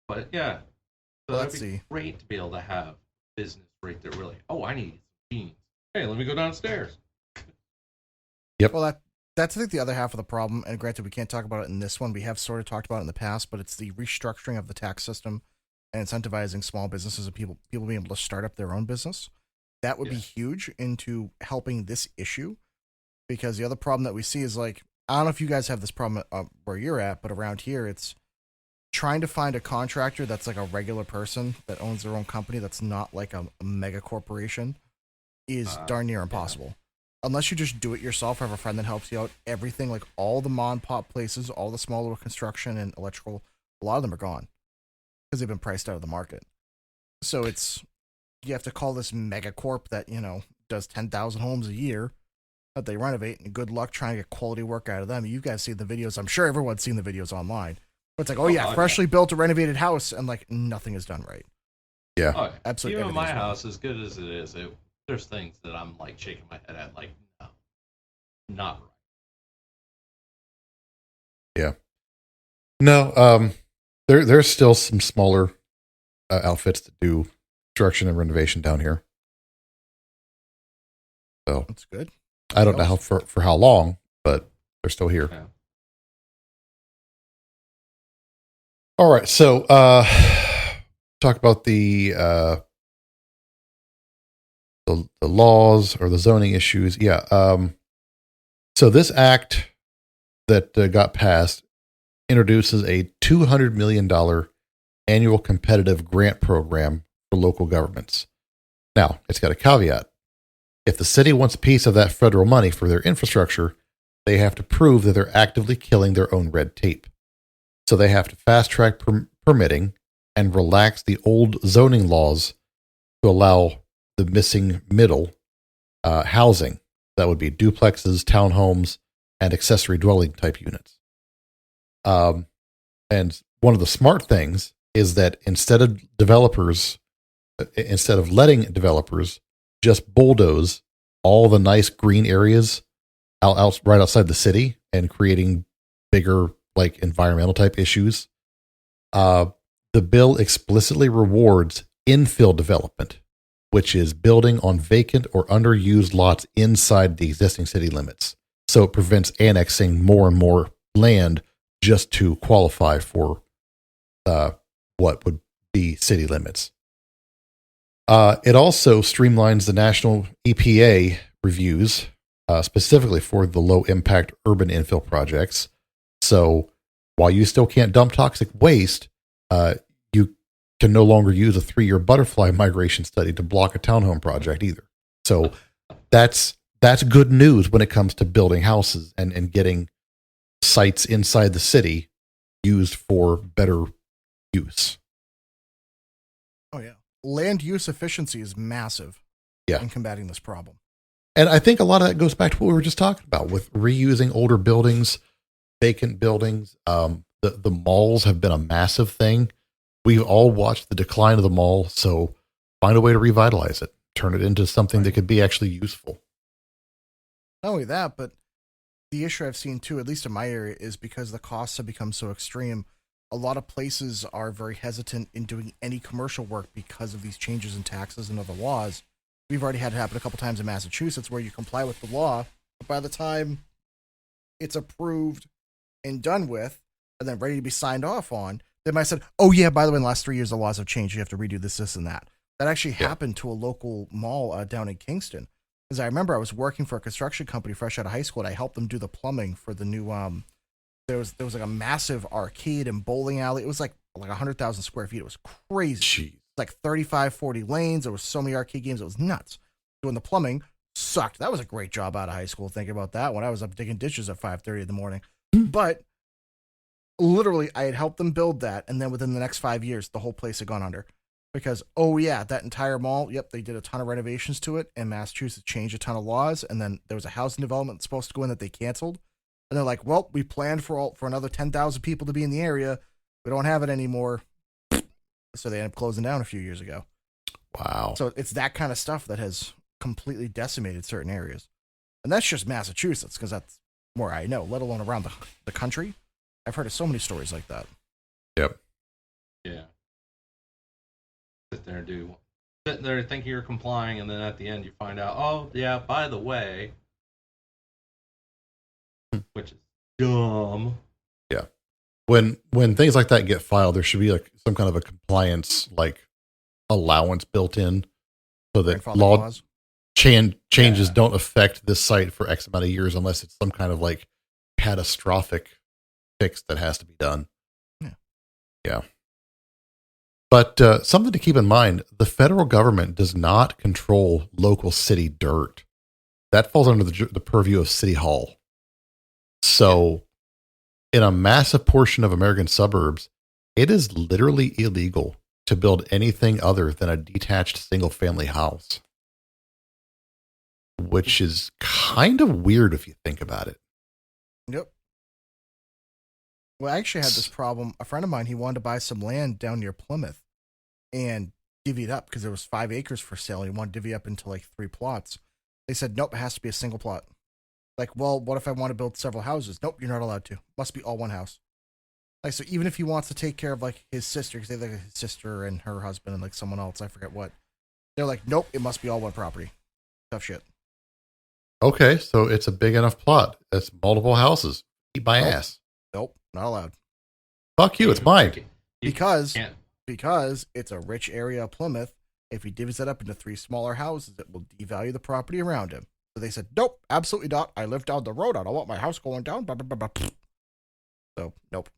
Speaker 5: But yeah, so that'd be great to be able to have business right there. Really, I need some jeans. Hey, let me go downstairs.
Speaker 3: Yep.
Speaker 4: Well, that's I think the other half of the problem. And granted, we can't talk about it in this one. We have sort of talked about it in the past, but it's the restructuring of the tax system and incentivizing small businesses and people being able to start up their own business. That would be huge into helping this issue. Because the other problem that we see is like, I don't know if you guys have this problem where you're at, but around here, it's trying to find a contractor that's like a regular person that owns their own company that's not like a mega corporation is darn near impossible. Unless you just do it yourself or have a friend that helps you out, everything, like all the mom and pop places, all the small little construction and electrical, a lot of them are gone because they've been priced out of the market. So you have to call this mega corp that, does 10,000 homes a year that they renovate, and good luck trying to get quality work out of them. You guys see the videos. I'm sure everyone's seen the videos online. But it's like, freshly built a renovated house, and like nothing is done right.
Speaker 3: Yeah.
Speaker 4: Absolutely.
Speaker 5: Even my house, as good as it is, there's things that I'm like shaking my head at, like, no, not right.
Speaker 3: Yeah. No, there's still some smaller outfits that do construction and renovation down here. So
Speaker 4: that's good.
Speaker 3: I don't know how for how long, but they're still here.
Speaker 5: Yeah.
Speaker 3: All right, so talk about the laws or the zoning issues. Yeah. So this act that got passed introduces a $200 million annual competitive grant program for local governments. Now, it's got a caveat. If the city wants a piece of that federal money for their infrastructure, they have to prove that they're actively killing their own red tape. So they have to fast track permitting and relax the old zoning laws to allow the missing middle housing. That would be duplexes, townhomes, and accessory dwelling type units. And one of the smart things is that instead of letting developers just bulldoze all the nice green areas out right outside the city and creating bigger like environmental type issues, the bill explicitly rewards infill development, which is building on vacant or underused lots inside the existing city limits. So it prevents annexing more and more land just to qualify for what would be city limits. It also streamlines the national EPA reviews, specifically for the low-impact urban infill projects. So while you still can't dump toxic waste, you can no longer use a 3-year butterfly migration study to block a townhome project either. So that's good news when it comes to building houses and getting sites inside the city used for better use.
Speaker 4: Oh, yeah. Land use efficiency is massive in combating this problem.
Speaker 3: And I think a lot of that goes back to what we were just talking about with reusing older buildings, vacant buildings. The malls have been a massive thing. We've all watched the decline of the mall, so find a way to revitalize it, turn it into something that could be actually useful.
Speaker 4: Not only that, but the issue I've seen too, at least in my area, is because the costs have become so extreme. A lot of places are very hesitant in doing any commercial work because of these changes in taxes and other laws. We've already had it happen a couple times in Massachusetts where you comply with the law, but by the time it's approved and done with, and then ready to be signed off on, they might have said, oh yeah, by the way, in the last 3 years, the laws have changed. You have to redo this, and that. That actually happened to a local mall down in Kingston. Because I remember I was working for a construction company fresh out of high school, and I helped them do the plumbing for the new, there was like a massive arcade and bowling alley. It was like like 100,000 square feet. It was crazy.
Speaker 3: Jeez.
Speaker 4: Like 35, 40 lanes. There was so many arcade games. It was nuts. Doing the plumbing sucked. That was a great job out of high school. Thinking about that when I was up digging ditches at 5:30 in the morning. But literally, I had helped them build that, and then within the next 5 years, the whole place had gone under. Because, that entire mall, they did a ton of renovations to it, and Massachusetts changed a ton of laws, and then there was a housing development supposed to go in that they canceled. And they're like, well, we planned for another 10,000 people to be in the area. We don't have it anymore. So they ended up closing down a few years ago.
Speaker 3: Wow.
Speaker 4: So it's that kind of stuff that has completely decimated certain areas. And that's just Massachusetts, because that's more I know, let alone around the country. I've heard of so many stories like that.
Speaker 3: Yep.
Speaker 5: Yeah. Sit there think you're complying, and then at the end you find out, oh yeah, by the way, which is dumb.
Speaker 3: Yeah. When things like that get filed, there should be like some kind of a compliance like allowance built in, so that law changes don't affect this site for X amount of years unless it's some kind of like catastrophic fix that has to be done. Yeah. But something to keep in mind, the federal government does not control local city dirt. That falls under the purview of City Hall. So in a massive portion of American suburbs, it is literally illegal to build anything other than a detached single-family house, which is kind of weird if you think about it.
Speaker 4: Yep. Well, I actually had this problem. A friend of mine, he wanted to buy some land down near Plymouth and divvy it up because there was 5 acres for sale. He wanted to divvy up into like 3 plots. They said, nope, it has to be a single plot. Like, well, what if I want to build several houses? Nope, you're not allowed to. Must be all one house. Like, so even if he wants to take care of like his sister, because they have like his sister and her husband and like someone else, I forget what. They're like, nope, it must be all one property. Tough shit.
Speaker 3: Okay, so it's a big enough plot. It's multiple houses. Eat my ass.
Speaker 4: Nope, not allowed.
Speaker 3: Fuck you, it's mine.
Speaker 4: Because it's a rich area of Plymouth. If he divvies it up into 3 smaller houses, it will devalue the property around him. So they said, nope, absolutely not. I live down the road. I don't want my house going down. Blah, blah, blah, blah. So, nope.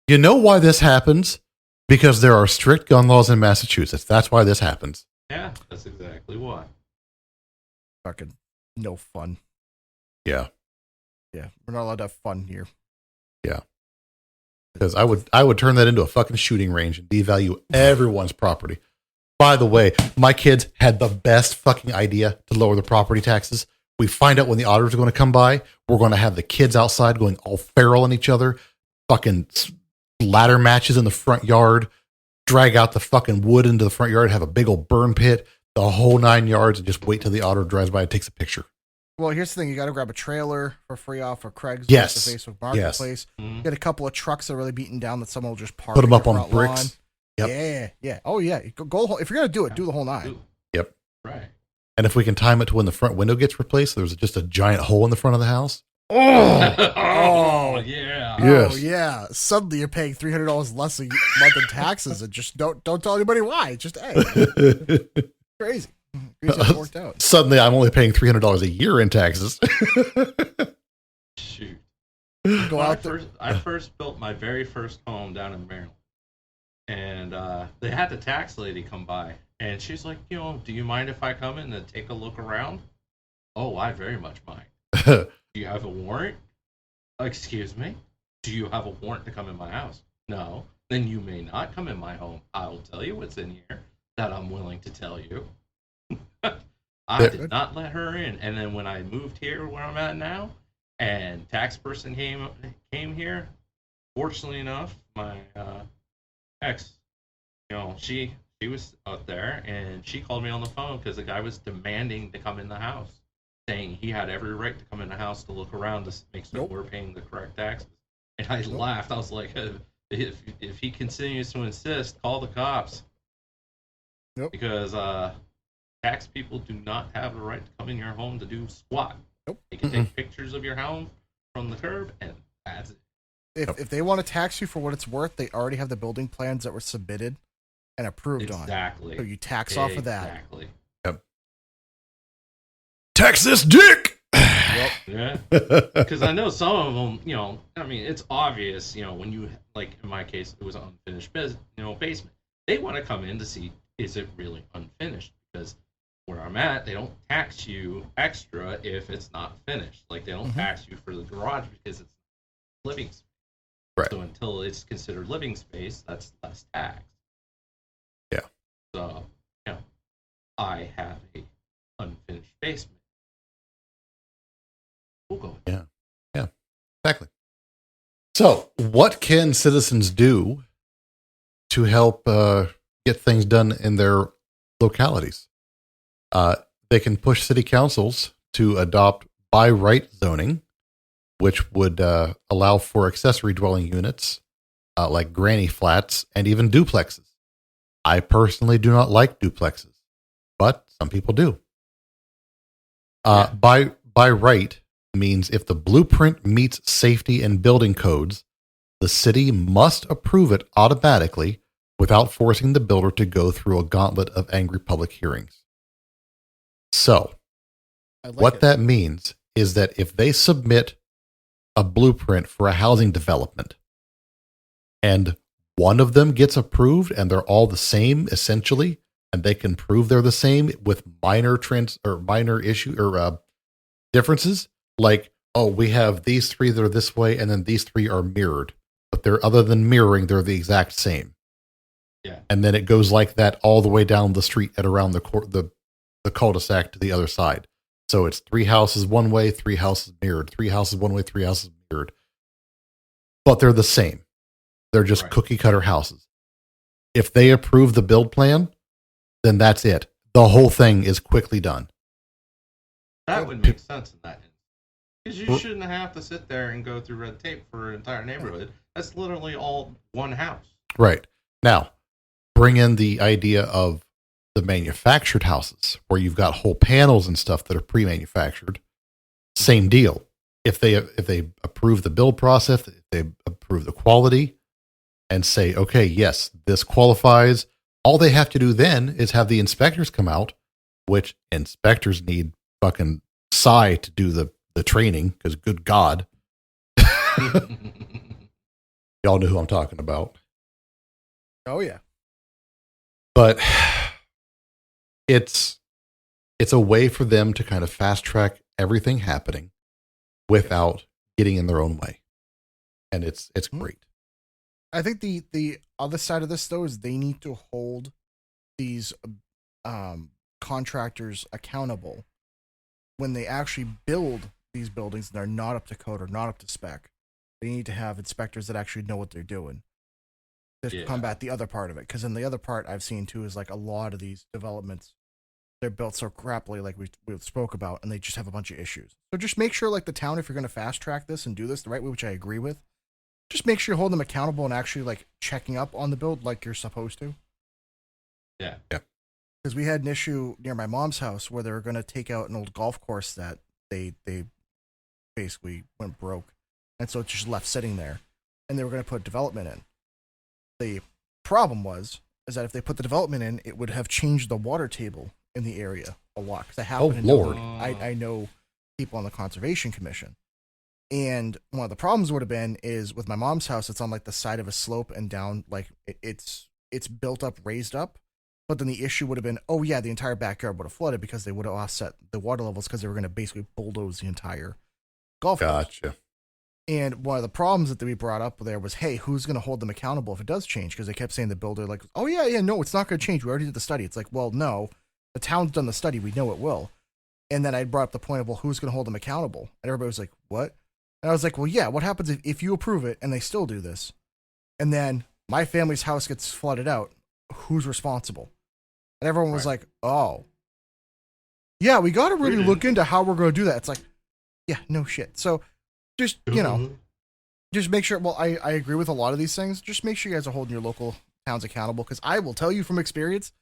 Speaker 3: You know why this happens? Because there are strict gun laws in Massachusetts. That's why this happens.
Speaker 5: Yeah, that's exactly why.
Speaker 4: Fucking no fun.
Speaker 3: Yeah.
Speaker 4: Yeah, we're not allowed to have fun here.
Speaker 3: Yeah. Because I would turn that into a fucking shooting range and devalue everyone's property. By the way, my kids had the best fucking idea to lower the property taxes. We find out when the auditors are going to come by. We're going to have the kids outside going all feral on each other. Fucking ladder matches in the front yard. Drag out the fucking wood into the front yard. Have a big old burn pit. The whole 9 yards, and just wait till the auditor drives by and takes a picture.
Speaker 4: Well, here's the thing. You got to grab a trailer for free off of Craigslist,
Speaker 3: Yes.
Speaker 4: the Facebook Marketplace.
Speaker 5: Mm-hmm.
Speaker 4: Get a couple of trucks that are really beaten down that someone will just park.
Speaker 3: Put them
Speaker 4: in
Speaker 3: up
Speaker 4: your
Speaker 3: on
Speaker 4: front
Speaker 3: bricks.
Speaker 4: lawn.
Speaker 3: Yep.
Speaker 4: Yeah. Oh, yeah. Go if you're going to do it, do the whole 9.
Speaker 3: Yep.
Speaker 5: Right.
Speaker 3: And if we can time it to when the front window gets replaced, there's just a giant hole in the front of the house.
Speaker 5: Oh, yeah.
Speaker 3: Yes.
Speaker 4: Oh, yeah. Suddenly you're paying $300 less a month in taxes and just don't tell anybody why. Just, hey. Crazy. Crazy how it worked out.
Speaker 3: Suddenly I'm only paying $300 a year in taxes.
Speaker 5: Shoot.
Speaker 4: Go out there.
Speaker 5: I first built my very first home down in Maryland. And they had the tax lady come by. And she's like, do you mind if I come in and take a look around? Oh, I very much mind. Do you have a warrant? Excuse me? Do you have a warrant to come in my house? No. Then you may not come in my home. I will tell you what's in here that I'm willing to tell you. I did not let her in. And then when I moved here where I'm at now, and tax person came here, fortunately enough, my ex, she was out there, and she called me on the phone because the guy was demanding to come in the house, saying he had every right to come in the house to look around to make sure we're paying the correct taxes. And I laughed. I was like, if he continues to insist, call the cops.
Speaker 4: Nope.
Speaker 5: Because tax people do not have the right to come in your home to do squat.
Speaker 4: Nope.
Speaker 5: They can take pictures of your home from the curb, and that's it.
Speaker 4: If they want to tax you for what it's worth, they already have the building plans that were submitted and approved on.
Speaker 5: Exactly.
Speaker 4: So you tax off of that.
Speaker 5: Exactly.
Speaker 3: Yep. Tax this dick!
Speaker 5: Yeah. Because I know some of them, I mean, it's obvious, when you, like in my case, it was an unfinished basement. They want to come in to see, is it really unfinished? Because where I'm at, they don't tax you extra if it's not finished. Like, they don't tax you for the garage because it's living space.
Speaker 3: Right.
Speaker 5: So until it's considered living space, that's less tax.
Speaker 3: Yeah.
Speaker 5: So, I have a unfinished basement. We'll go.
Speaker 3: Yeah. Exactly. So, what can citizens do to help get things done in their localities? They can push city councils to adopt by right zoning, which would allow for accessory dwelling units like granny flats and even duplexes. I personally do not like duplexes, but some people do. By right means if the blueprint meets safety and building codes, the city must approve it automatically without forcing the builder to go through a gauntlet of angry public hearings. So, what that means is that if they submit a blueprint for a housing development and one of them gets approved and they're all the same essentially, and they can prove they're the same with minor differences, like, oh, we have these three that are this way and then these three are mirrored, but they're, other than mirroring, they're the exact same.
Speaker 5: Yeah.
Speaker 3: And then it goes like that all the way down the street and around the cul-de-sac to the other side. So it's 3 houses one way, 3 houses mirrored, 3 houses one way, 3 houses mirrored. But they're the same. They're just cookie cutter houses. If they approve the build plan, then that's it. The whole thing is quickly done.
Speaker 5: That would make sense in that instance. Because you shouldn't have to sit there and go through red tape for an entire neighborhood. That's literally all one house.
Speaker 3: Right. Now, bring in the idea of the manufactured houses where you've got whole panels and stuff that are pre-manufactured. Same deal. If they approve the build process, if they approve the quality and say, okay, yes, this qualifies, all they have to do then is have the inspectors come out, which inspectors need fucking Psy to do the training, because good God. Y'all know who I'm talking about.
Speaker 4: Oh, yeah.
Speaker 3: But it's a way for them to kind of fast track everything happening without getting in their own way. And it's great.
Speaker 4: I think the other side of this, though, is they need to hold these contractors accountable when they actually build these buildings and they're not up to code or not up to spec. They need to have inspectors that actually know what they're doing to combat the other part of it. Because then the other part I've seen, too, is like a lot of these developments, they're built so crappily, like we spoke about, and they just have a bunch of issues. So just make sure, like the town, if you're going to fast track this and do this the right way, which I agree with, just make sure you hold them accountable and actually like checking up on the build like you're supposed to.
Speaker 5: Yeah.
Speaker 4: Because we had an issue near my mom's house where they were going to take out an old golf course that they basically went broke. And so it just left sitting there. And they were going to put development in. The problem is that if they put the development in, it would have changed the water table in the area a lot. Because I happen to know, I know people on the Conservation Commission. And one of the problems would have been is with my mom's house, it's on like the side of a slope and down, like it's built up, raised up. But then the issue would have been, oh yeah, the entire backyard would have flooded because they would have offset the water levels because they were going to basically bulldoze the entire golf course.
Speaker 3: Gotcha.
Speaker 4: And one of the problems that we brought up there was, hey, who's going to hold them accountable if it does change? Because they kept saying the builder, like, oh yeah, no, it's not going to change. We already did the study. It's like, well, no, the town's done the study. We know it will. And then I brought up the point of, well, who's going to hold them accountable? And everybody was like, what? And I was like, well, yeah, what happens if you approve it and they still do this? And then my family's house gets flooded out. Who's responsible? And everyone was like, oh, yeah, we got to really look into how we're going to do that. It's like, yeah, no shit. So just, just make sure. Well, I agree with a lot of these things. Just make sure you guys are holding your local towns accountable. Because I will tell you from experience,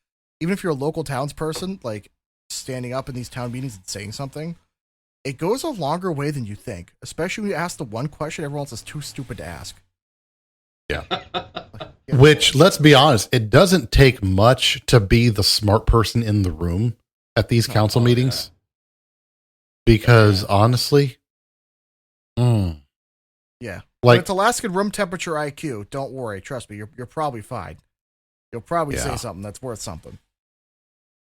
Speaker 4: even if you're a local townsperson, like standing up in these town meetings and saying something, it goes a longer way than you think, especially when you ask the one question everyone else is too stupid to ask.
Speaker 3: Yeah. Which, let's be honest, it doesn't take much to be the smart person in the room at these council meetings. Because honestly,
Speaker 4: Yeah. Like,
Speaker 3: like
Speaker 4: it's Alaskan room temperature IQ. Don't worry. Trust me. You're probably fine. You'll probably say something that's worth something.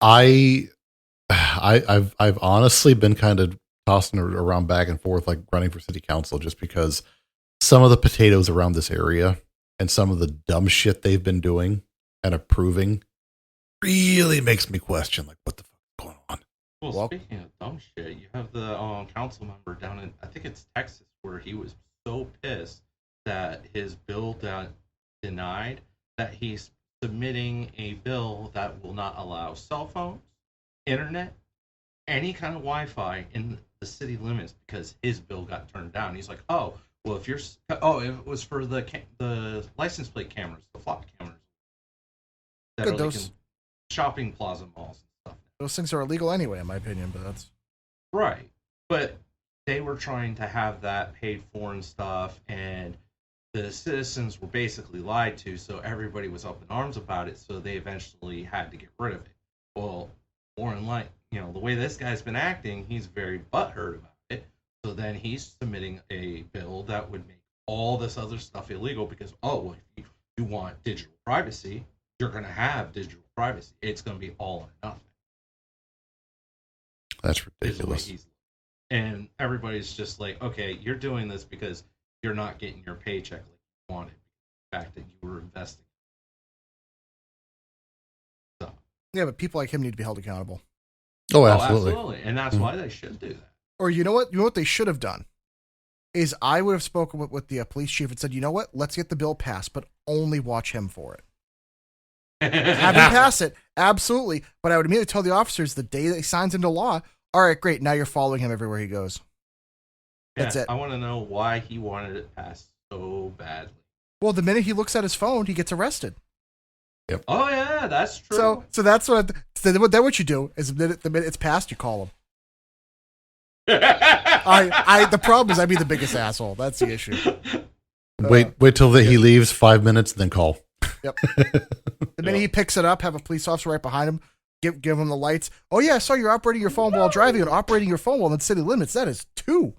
Speaker 3: I've honestly been kind of tossing around back and forth, like running for city council, just because some of the potatoes around this area and some of the dumb shit they've been doing and approving really makes me question, like, what the fuck is going on?
Speaker 5: Well, speaking of dumb shit, you have the council member down in, I think it's Texas, where he was so pissed that his bill got denied that he's submitting a bill that will not allow cell phones, internet, any kind of Wi-Fi in the city limits because his bill got turned down. He's like, oh, well, if it was for the license plate cameras, the flop cameras that
Speaker 4: Good,
Speaker 5: are
Speaker 4: those
Speaker 5: like in shopping plaza malls and stuff.
Speaker 4: those things are illegal anyway, in my opinion. But that's
Speaker 5: Right. But they were trying to have that paid for and stuff, and the citizens were basically lied to, so everybody was up in arms about it, so they eventually had to get rid of it. Well, more than like, the way this guy's been acting, he's very butthurt about it, so then he's submitting a bill that would make all this other stuff illegal because, well, if you want digital privacy, you're going to have digital privacy. It's going to be all or nothing.
Speaker 3: That's ridiculous.
Speaker 5: And everybody's just like, okay, you're doing this because you're not getting your paycheck like you wanted. The fact that you were investing. So.
Speaker 4: Yeah, but people like him need to be held accountable.
Speaker 3: Oh, absolutely.
Speaker 5: And that's why they should do that.
Speaker 4: Or you know what? You know what they should have done? Is I would have spoken with the police chief and said, you know what? Let's get the bill passed, but only watch him for it. Have him pass it, absolutely. But I would immediately tell the officers the day that he signs into law, all right, great, now you're following him everywhere he goes. That's it.
Speaker 5: I want to know why he wanted it passed so badly.
Speaker 4: Well, the minute he looks at his phone, he gets arrested.
Speaker 3: Yep.
Speaker 5: Oh yeah, that's true.
Speaker 4: So that's what. Then what you do is the minute it's passed, you call him. The problem is I'd be the biggest asshole. That's the issue.
Speaker 3: Wait till he leaves 5 minutes, then call.
Speaker 4: Yep. The minute he picks it up, have a police officer right behind him, give him the lights. Oh yeah, I saw you're operating your phone while driving and operating your phone while in city limits. That is 2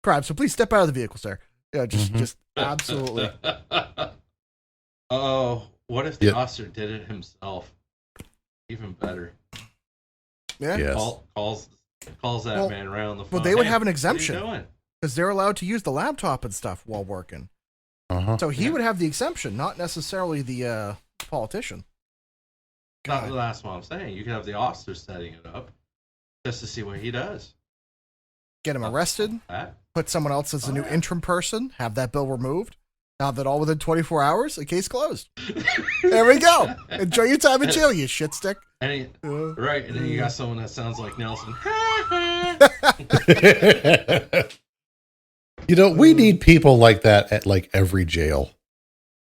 Speaker 4: crimes. So please step out of the vehicle, sir. Yeah, just absolutely.
Speaker 5: Oh, what if the officer did it himself? Even better.
Speaker 4: Yeah.
Speaker 3: Yes.
Speaker 5: Calls that man around the phone.
Speaker 4: Well, they would have an exemption
Speaker 5: what are you doing?
Speaker 4: because they're allowed to use the laptop and stuff while working. So he would have the exemption, not necessarily the politician.
Speaker 5: That's what I'm saying. You could have the officer setting it up just to see what he does.
Speaker 4: Get him arrested, put someone else as a new interim person, have that bill removed. Now that all within 24 hours, the case closed. There we go. Enjoy your time in jail, you shit stick.
Speaker 5: Right, and then you got someone that sounds like Nelson.
Speaker 3: We need people like that at like every jail.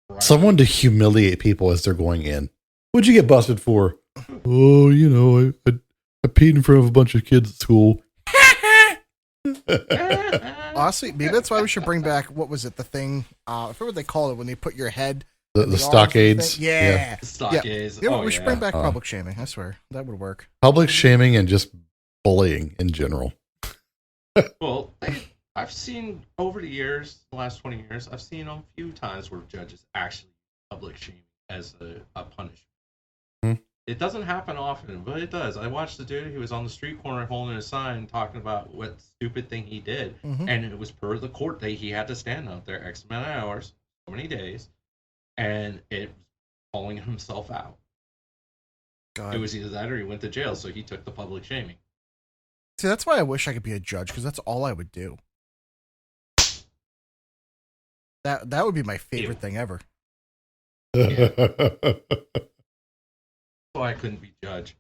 Speaker 3: Right. Someone to humiliate people as they're going in. What'd you get busted for? Oh, I peed in front of a bunch of kids at school.
Speaker 4: Honestly, maybe that's why we should bring back, what was it, the thing, I forget what they call it when they put your head.
Speaker 3: The stockades.
Speaker 4: Yeah.
Speaker 5: The stockades.
Speaker 4: Yeah, we should bring back public shaming. I swear. That would work.
Speaker 3: Public shaming and just bullying in general.
Speaker 5: Well, I've seen over the years, the last 20 years, I've seen a few times where judges actually public shaming as a punishment. It doesn't happen often, but it does. I watched the dude who was on the street corner holding a sign talking about what stupid thing he did, and it was per the court date he had to stand out there X amount of hours, so many days, and it was calling himself out. God. It was either that or he went to jail, so he took the public shaming.
Speaker 4: See, that's why I wish I could be a judge, because that's all I would do. That would be my favorite thing ever.
Speaker 5: Oh, I couldn't be judge.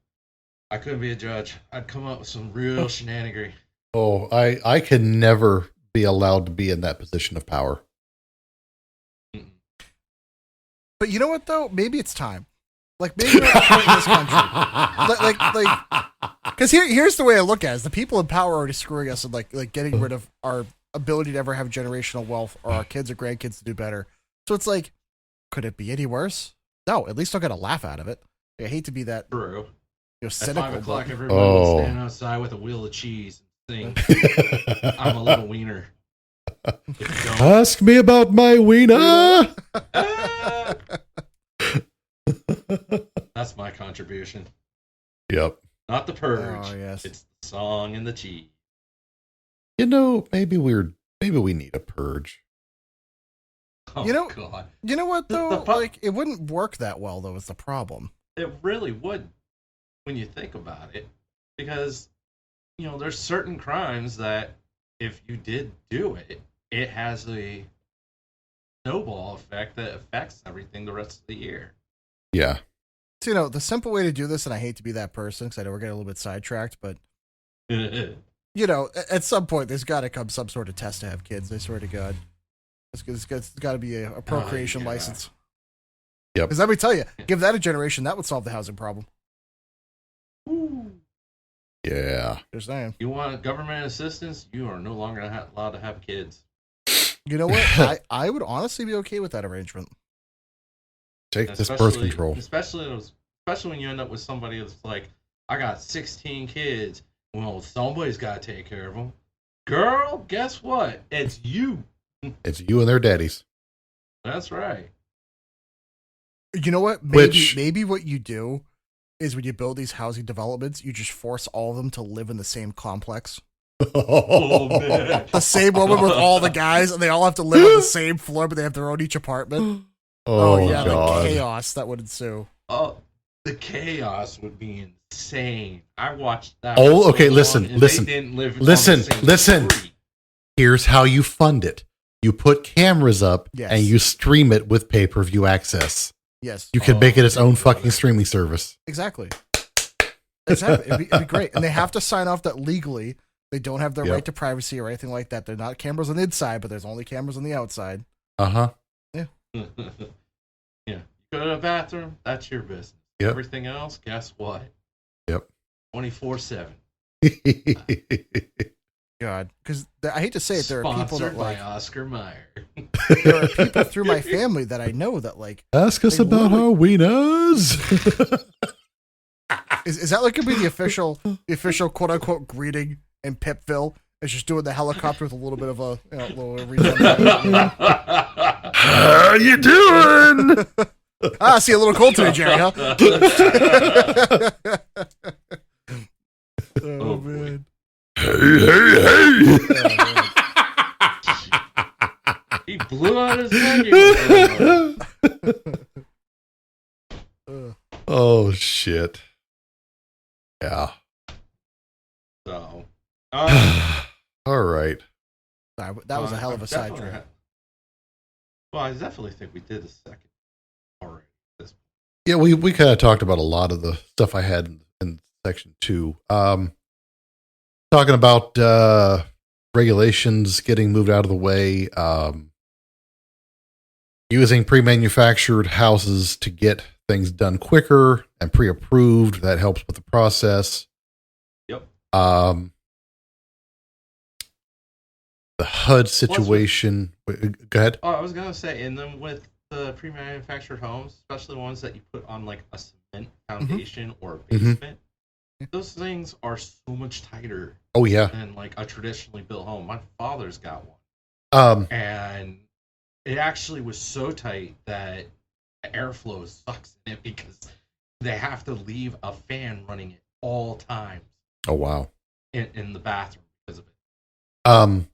Speaker 5: I couldn't be a judge. I'd come up with some real shenanigan.
Speaker 3: Oh, I can never be allowed to be in that position of power.
Speaker 4: But you know what though? Maybe it's time. Like maybe we're at a point in this country. Because here's the way I look at it: is the people in power are already screwing us and like getting rid of our ability to ever have generational wealth or our kids or grandkids to do better. So it's like, could it be any worse? No, at least I'll get a laugh out of it. I hate to be that.
Speaker 5: True.
Speaker 4: Cynical.
Speaker 5: At 5 o'clock, everybody would stand outside with a wheel of cheese sing I'm a Little Wiener. If you don't,
Speaker 3: Ask me about my wiener.
Speaker 5: that's my contribution.
Speaker 3: Yep.
Speaker 5: Not the purge.
Speaker 4: Oh, yes.
Speaker 5: It's the song and the cheese.
Speaker 3: You know, maybe we need a purge.
Speaker 5: Oh,
Speaker 4: You know-
Speaker 5: God.
Speaker 4: You know what, though?
Speaker 5: The fu-
Speaker 4: Like, it wouldn't work that well, though, is the problem.
Speaker 5: It really would when you think about it. Because, there's certain crimes that if you did do it, it has a snowball effect that affects everything the rest of the year.
Speaker 3: Yeah.
Speaker 4: So, the simple way to do this, and I hate to be that person because I know we're getting a little bit sidetracked, but, at some point, there's got to come some sort of test to have kids, I swear to God. It's got to be a procreation
Speaker 5: yeah.
Speaker 4: license.
Speaker 3: Yep.
Speaker 4: Because let me tell you, give that a generation, that would solve the housing problem.
Speaker 5: Ooh.
Speaker 3: Yeah.
Speaker 4: Just saying.
Speaker 5: You want government assistance? You are no longer allowed to have kids.
Speaker 4: You know what? I would honestly be okay with that arrangement.
Speaker 3: Take this birth control.
Speaker 5: Especially when you end up with somebody that's like, I got 16 kids. Well, somebody's got to take care of them. Girl, guess what? It's you.
Speaker 3: It's you and their daddies.
Speaker 5: That's right.
Speaker 4: You know what? Maybe what you do is when you build these housing developments, you just force all of them to live in the same complex.
Speaker 5: Oh, man.
Speaker 4: The same woman with all the guys, and they all have to live on the same floor, but they have their own each apartment.
Speaker 3: Oh,
Speaker 4: yeah,
Speaker 3: God.
Speaker 4: the chaos that would ensue.
Speaker 5: Oh, the chaos would be insane. I watched that.
Speaker 3: Oh,
Speaker 5: for
Speaker 3: okay,
Speaker 5: so
Speaker 3: listen,
Speaker 5: long, and
Speaker 3: listen,
Speaker 5: they didn't live on
Speaker 3: listen,
Speaker 5: the same
Speaker 3: listen.
Speaker 5: street.
Speaker 3: Here's how you fund it. You put cameras up
Speaker 4: Yes.
Speaker 3: and you stream it with pay-per-view access.
Speaker 4: Yes.
Speaker 3: You can make it its own fucking streaming service.
Speaker 4: Exactly. It'd be great. And they have to sign off that legally they don't have their
Speaker 3: Yep.
Speaker 4: right to privacy or anything like that. They're not cameras on the inside, but there's only cameras on the outside.
Speaker 3: Uh-huh.
Speaker 5: Yeah. You go to the bathroom, that's your business.
Speaker 3: Yep.
Speaker 5: Everything else, guess what?
Speaker 3: Yep.
Speaker 5: 24/7.
Speaker 4: God. Because I hate to say it, there are people
Speaker 5: Sponsored
Speaker 4: that
Speaker 5: by
Speaker 4: like
Speaker 5: Oscar Mayer.
Speaker 4: there are people through my family that I know that like
Speaker 3: Ask us
Speaker 4: They
Speaker 3: about our wieners.
Speaker 4: is that like gonna be the official quote unquote greeting in Pipville? It's just doing the helicopter with a little bit of a little redundant.
Speaker 3: How you doing?
Speaker 4: See, a little cold today, Jerry, huh?
Speaker 5: Oh, boy.
Speaker 4: man.
Speaker 3: Hey.
Speaker 5: He blew out his menu.
Speaker 3: Oh, shit. Yeah.
Speaker 5: So,
Speaker 3: All right.
Speaker 4: Sorry, but that was a hell of a sidetrack.
Speaker 5: Well, I definitely think we did the second already.
Speaker 3: Yeah, we kind of talked about a lot of the stuff I had in section 2. Talking about regulations getting moved out of the way, using pre-manufactured houses to get things done quicker and pre-approved. That helps with the process.
Speaker 5: Yep.
Speaker 3: The HUD situation. Go ahead.
Speaker 5: Oh, I was gonna say, and then with the pre-manufactured homes, especially the ones that you put on like a cement foundation or a basement, those things are so much tighter
Speaker 3: Oh yeah.
Speaker 5: than like a traditionally built home. My father's got one, and it actually was so tight that the airflow sucks in it because they have to leave a fan running at all times
Speaker 3: Oh wow.
Speaker 5: in the bathroom because of it.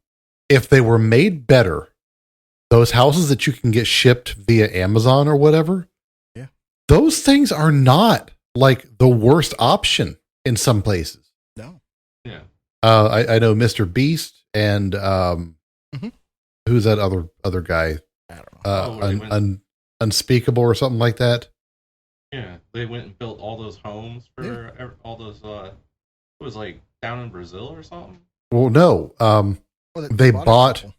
Speaker 3: If they were made better, those houses that you can get shipped via Amazon or whatever,
Speaker 4: yeah,
Speaker 3: those things are not like the worst option in some places.
Speaker 4: No.
Speaker 5: Yeah.
Speaker 3: I know Mr. Beast and who's that other guy?
Speaker 4: I don't know.
Speaker 3: Unspeakable or something like that.
Speaker 5: Yeah, they went and built all those homes for all those. It was like down in Brazil or something.
Speaker 3: Well, no.
Speaker 4: Well,
Speaker 3: They bought
Speaker 4: a couple.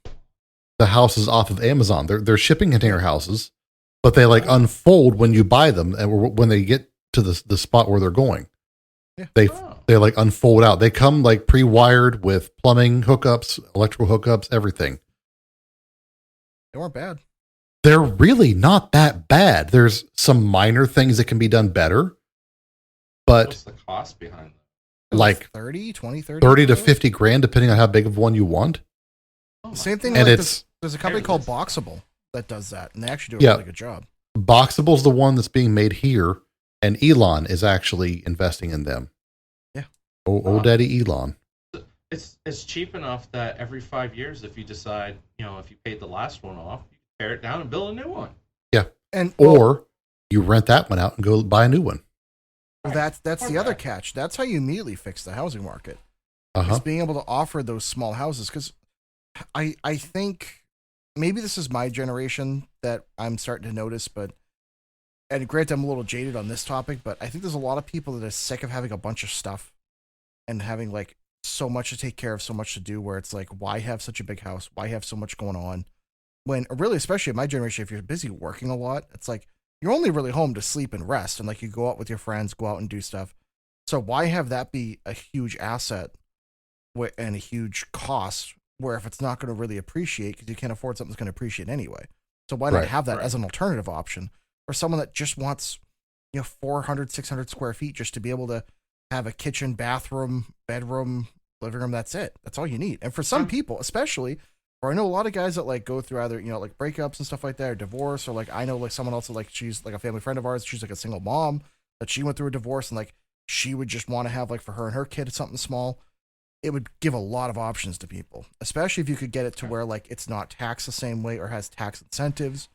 Speaker 3: the houses off of Amazon. They're shipping container houses, but they like unfold when you buy them, and when they get to the spot where they're going, they like unfold out. They come like pre-wired with plumbing hookups, electrical hookups, everything.
Speaker 4: They weren't bad.
Speaker 3: They're really not that bad. There's some minor things that can be done better, but
Speaker 5: What's the cost behind them?
Speaker 3: like
Speaker 4: 30
Speaker 3: to 50 grand, depending on how big of one you want.
Speaker 4: Same thing.
Speaker 3: And
Speaker 4: Like
Speaker 3: it's
Speaker 4: there's a company called Boxable that does that, and they actually do a really good job.
Speaker 3: Boxable's the one that's being made here, and Elon is actually investing in them.
Speaker 4: Yeah.
Speaker 3: Oh, daddy Elon.
Speaker 5: It's cheap enough that every 5 years, if you decide, if you paid the last one off, you can tear it down and build a new one.
Speaker 3: Yeah.
Speaker 4: And
Speaker 3: or you rent that one out and go buy a new one.
Speaker 4: Well, that's the other catch. That's how you immediately fix the housing market. Is being able to offer those small houses. Because I think maybe this is my generation that I'm starting to notice, and granted, I'm a little jaded on this topic, but I think there's a lot of people that are sick of having a bunch of stuff and having like so much to take care of, so much to do, where it's like, why have such a big house? Why have so much going on? When really, especially in my generation, if you're busy working a lot, it's like you're only really home to sleep and rest, and like you go out with your friends, go out and do stuff. So why have that be a huge asset and a huge cost, where if it's not going to really appreciate because you can't afford something that's going to appreciate anyway? So why not have that as an alternative option for someone that just wants 400, 600 square feet just to be able to have a kitchen, bathroom, bedroom, living room? That's it. That's all you need. And for some people, especially, or I know a lot of guys that like go through either like breakups and stuff like that, or divorce, or like I know like someone else that like she's like a family friend of ours. She's like a single mom that she went through a divorce, and like she would just want to have like for her and her kid something small. It would give a lot of options to people, especially if you could get it to where like it's not taxed the same way or has tax incentives,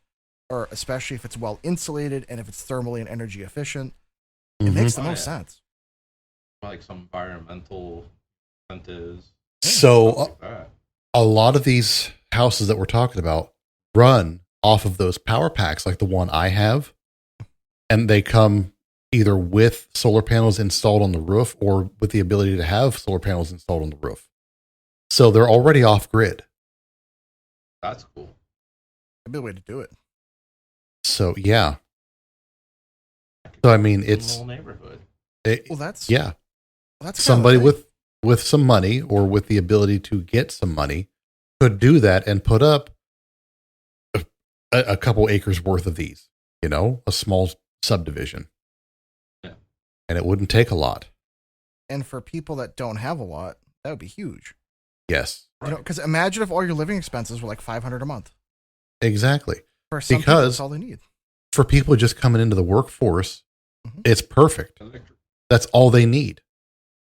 Speaker 4: or especially if it's well insulated and if it's thermally and energy efficient. It makes the most sense.
Speaker 5: Like some environmental incentives.
Speaker 3: So a lot of these houses that we're talking about run off of those power packs, like the one I have, and they come either with solar panels installed on the roof or with the ability to have solar panels installed on the roof. So they're already off grid.
Speaker 5: That's cool.
Speaker 4: That'd be a way to do it.
Speaker 3: So yeah. So I mean, it's
Speaker 5: a little neighborhood.
Speaker 4: That's
Speaker 3: somebody with some money or with the ability to get some money could do that and put up a couple acres worth of these, a small subdivision.
Speaker 5: Yeah.
Speaker 3: And it wouldn't take a lot.
Speaker 4: And for people that don't have a lot, that would be huge.
Speaker 3: Yes.
Speaker 4: Because imagine if all your living expenses were like $500 a month.
Speaker 3: Exactly.
Speaker 4: For some people, that's all they need.
Speaker 3: For people just coming into the workforce, it's perfect. That's all they need.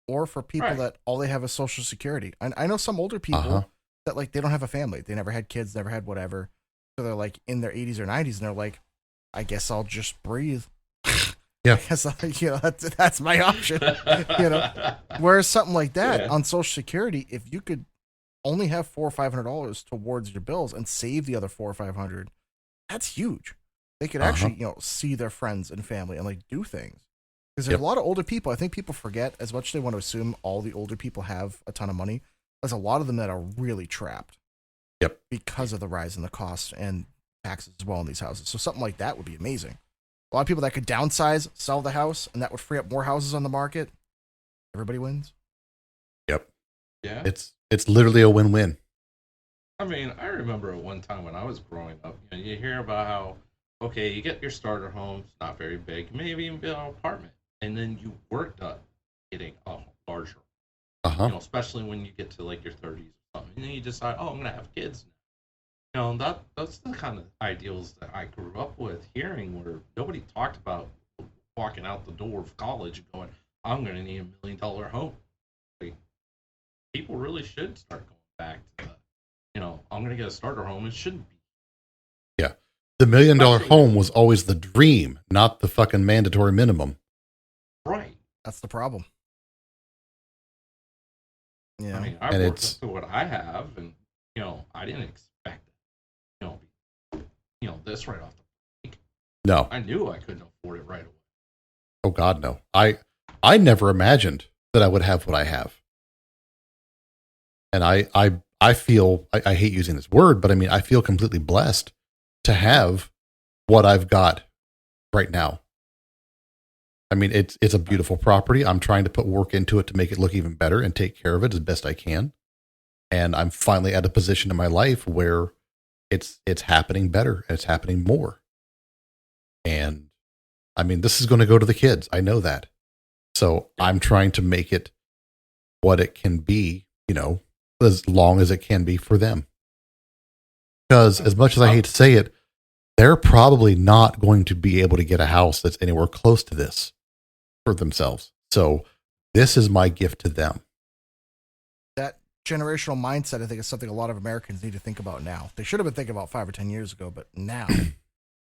Speaker 4: Or for people that all they have is Social Security. And I know some older people that like they don't have a family. They never had kids, never had whatever. So they're like in their 80s or 90s, and they're like, I guess I'll just breathe.
Speaker 3: Yeah.
Speaker 4: I guess that's my option. Whereas something like that on Social Security, if you could only have $400 or $500 towards your bills and save the other $400 or $500, that's huge. They could actually, see their friends and family and like do things. Because there's a lot of older people. I think people forget, as much as they want to assume all the older people have a ton of money, there's a lot of them that are really trapped.
Speaker 3: Yep.
Speaker 4: Because of the rise in the cost and taxes as well in these houses. So something like that would be amazing. A lot of people that could downsize, sell the house, and that would free up more houses on the market. Everybody wins.
Speaker 3: Yep.
Speaker 5: Yeah.
Speaker 3: It's literally a win-win.
Speaker 5: I mean, I remember at one time when I was growing up, you hear about how, okay, you get your starter home, it's not very big, maybe even build an apartment, and then you worked up getting a larger, especially when you get to like your 30s or something, and then you decide, I'm gonna have kids now. That's the kind of ideals that I grew up with, hearing where nobody talked about walking out the door of college and going, I'm gonna need $1 million home. Like, people really should start going back to that. I'm gonna get a starter home. It shouldn't be.
Speaker 3: Yeah. The $1 million home was always the dream, not the fucking mandatory minimum.
Speaker 5: Right.
Speaker 4: That's the problem. Yeah.
Speaker 5: I mean, I worked up to what I have, and I didn't expect this right off the bat.
Speaker 3: No.
Speaker 5: I knew I couldn't afford it right away.
Speaker 3: Oh God, no. I never imagined that I would have what I have. And I feel, I hate using this word, but I mean, I feel completely blessed to have what I've got right now. I mean, it's a beautiful property. I'm trying to put work into it to make it look even better and take care of it as best I can. And I'm finally at a position in my life where it's happening better and it's happening more. And I mean, this is going to go to the kids. I know that. So I'm trying to make it what it can be, as long as it can be for them. Because as much as I hate to say it, they're probably not going to be able to get a house that's anywhere close to this for themselves. So this is my gift to them.
Speaker 4: That generational mindset, I think, is something a lot of Americans need to think about now. They should have been thinking about 5 or 10 years ago, but now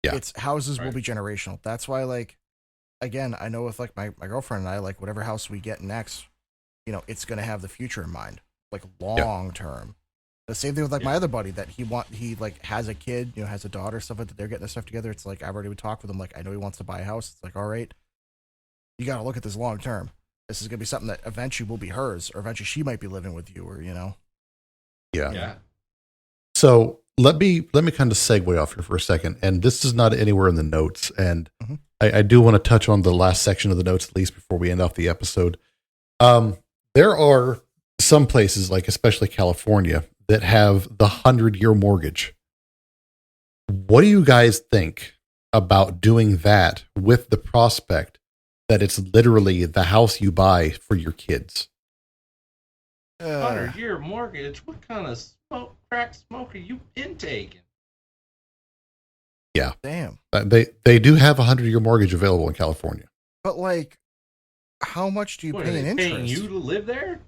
Speaker 4: it's houses will be generational. That's why, like, again, I know with like my girlfriend and I, like whatever house we get next, it's going to have the future in mind, like long term. The same thing with like my other buddy that he like has a kid, has a daughter, stuff like that. They're getting their stuff together. It's like, I've already talked with him. Like, I know he wants to buy a house. It's like, all right, you got to look at this long term. This is going to be something that eventually will be hers, or eventually she might be living with you, or,
Speaker 3: Yeah. So let me kind of segue off here for a second. And this is not anywhere in the notes. And I do want to touch on the last section of the notes, at least before we end off the episode. There are some places, like especially California, that have the 100-year mortgage. What do you guys think about doing that with the prospect that it's literally the house you buy for your kids?
Speaker 5: 100-year mortgage? What kind of crack smoke are you intaking?
Speaker 3: Yeah.
Speaker 4: Damn.
Speaker 3: They do have a 100-year mortgage available in California.
Speaker 4: But like, how much do you pay in interest?
Speaker 5: Paying you to live there?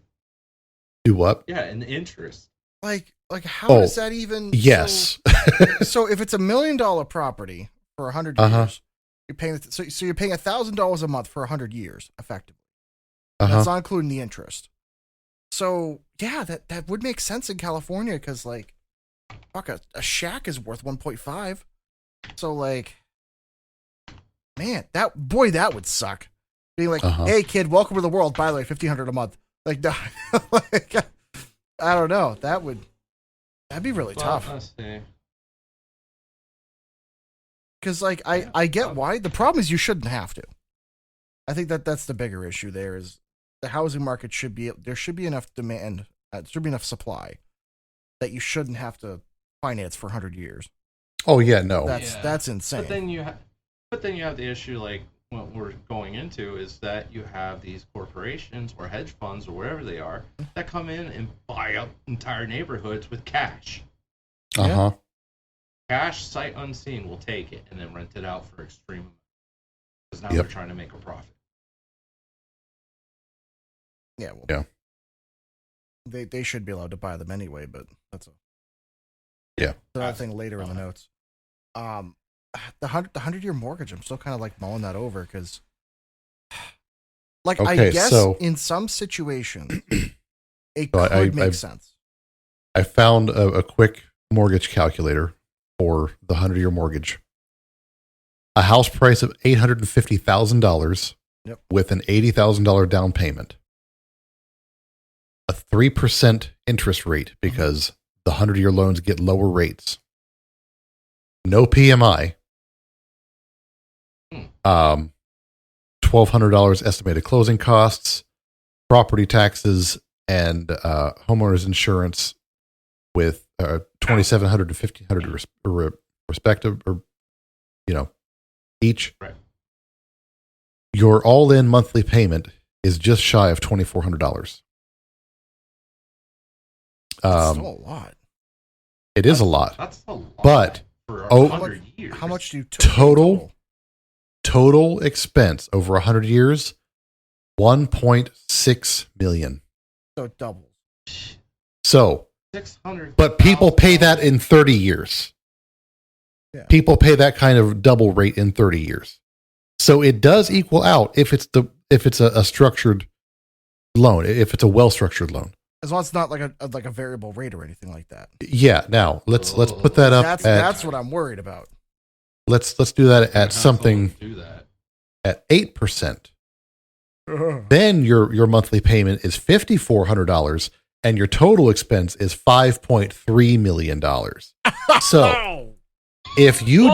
Speaker 3: Do what?
Speaker 5: Yeah, and the interest.
Speaker 4: Like how does that even?
Speaker 3: Yes.
Speaker 4: So if it's $1 million property for 100 years, you're paying so you're paying $1,000 a month for 100 years, effectively. That's not including the interest. So yeah, that would make sense in California because like, fuck, a shack is worth 1.5. So like, man, that would suck. Being like, hey kid, welcome to the world. By the way, $1,500 a month. Like, no, like, I don't know. That'd be really tough.
Speaker 5: Let's see.
Speaker 4: Because like I get why. The problem is you shouldn't have to. I think that's the bigger issue. There is the housing market there should be enough demand. There should be enough supply that you shouldn't have to finance for 100 years.
Speaker 3: Oh yeah, no.
Speaker 4: That's insane.
Speaker 5: But then you have the issue like what we're going into is that you have these corporations or hedge funds or wherever they are that come in and buy up entire neighborhoods with cash. Cash, sight unseen, will take it and then rent it out for extreme amounts. Because now they're trying to make a profit.
Speaker 4: Yeah, well, they should be allowed to buy them anyway, but that's another thing later in the notes. The 100-year mortgage, I'm still kind of like mulling that over because, like, I guess in some situations it could make sense.
Speaker 3: I found a quick mortgage calculator for the 100-year mortgage. A house price of $850,000 with an $80,000 down payment. A 3% interest rate because the 100-year loans get lower rates. No PMI. $1,200 estimated closing costs, property taxes, and homeowners insurance with $2,700 to $1,500 respective, or each.
Speaker 5: Right.
Speaker 3: Your all-in monthly payment is just shy of $2,400.
Speaker 4: That's still a lot.
Speaker 3: It is a lot.
Speaker 5: That's a lot.
Speaker 3: But
Speaker 5: for 100 years.
Speaker 4: How much do you
Speaker 3: total expense over 100 years? $1.6 million.
Speaker 4: So it doubles.
Speaker 3: So,
Speaker 5: 600.
Speaker 3: but people pay that in 30 years.
Speaker 4: Yeah.
Speaker 3: People pay that kind of double rate in 30 years. So it does equal out if it's a structured loan, if it's a well-structured loan.
Speaker 4: As long as it's not like a variable rate or anything like that.
Speaker 3: Yeah. Now let's put that up.
Speaker 4: That's what I'm worried about.
Speaker 3: Let's do that at something at 8%. Then your monthly payment is $5,400, and your total expense is $5.3 million. So if you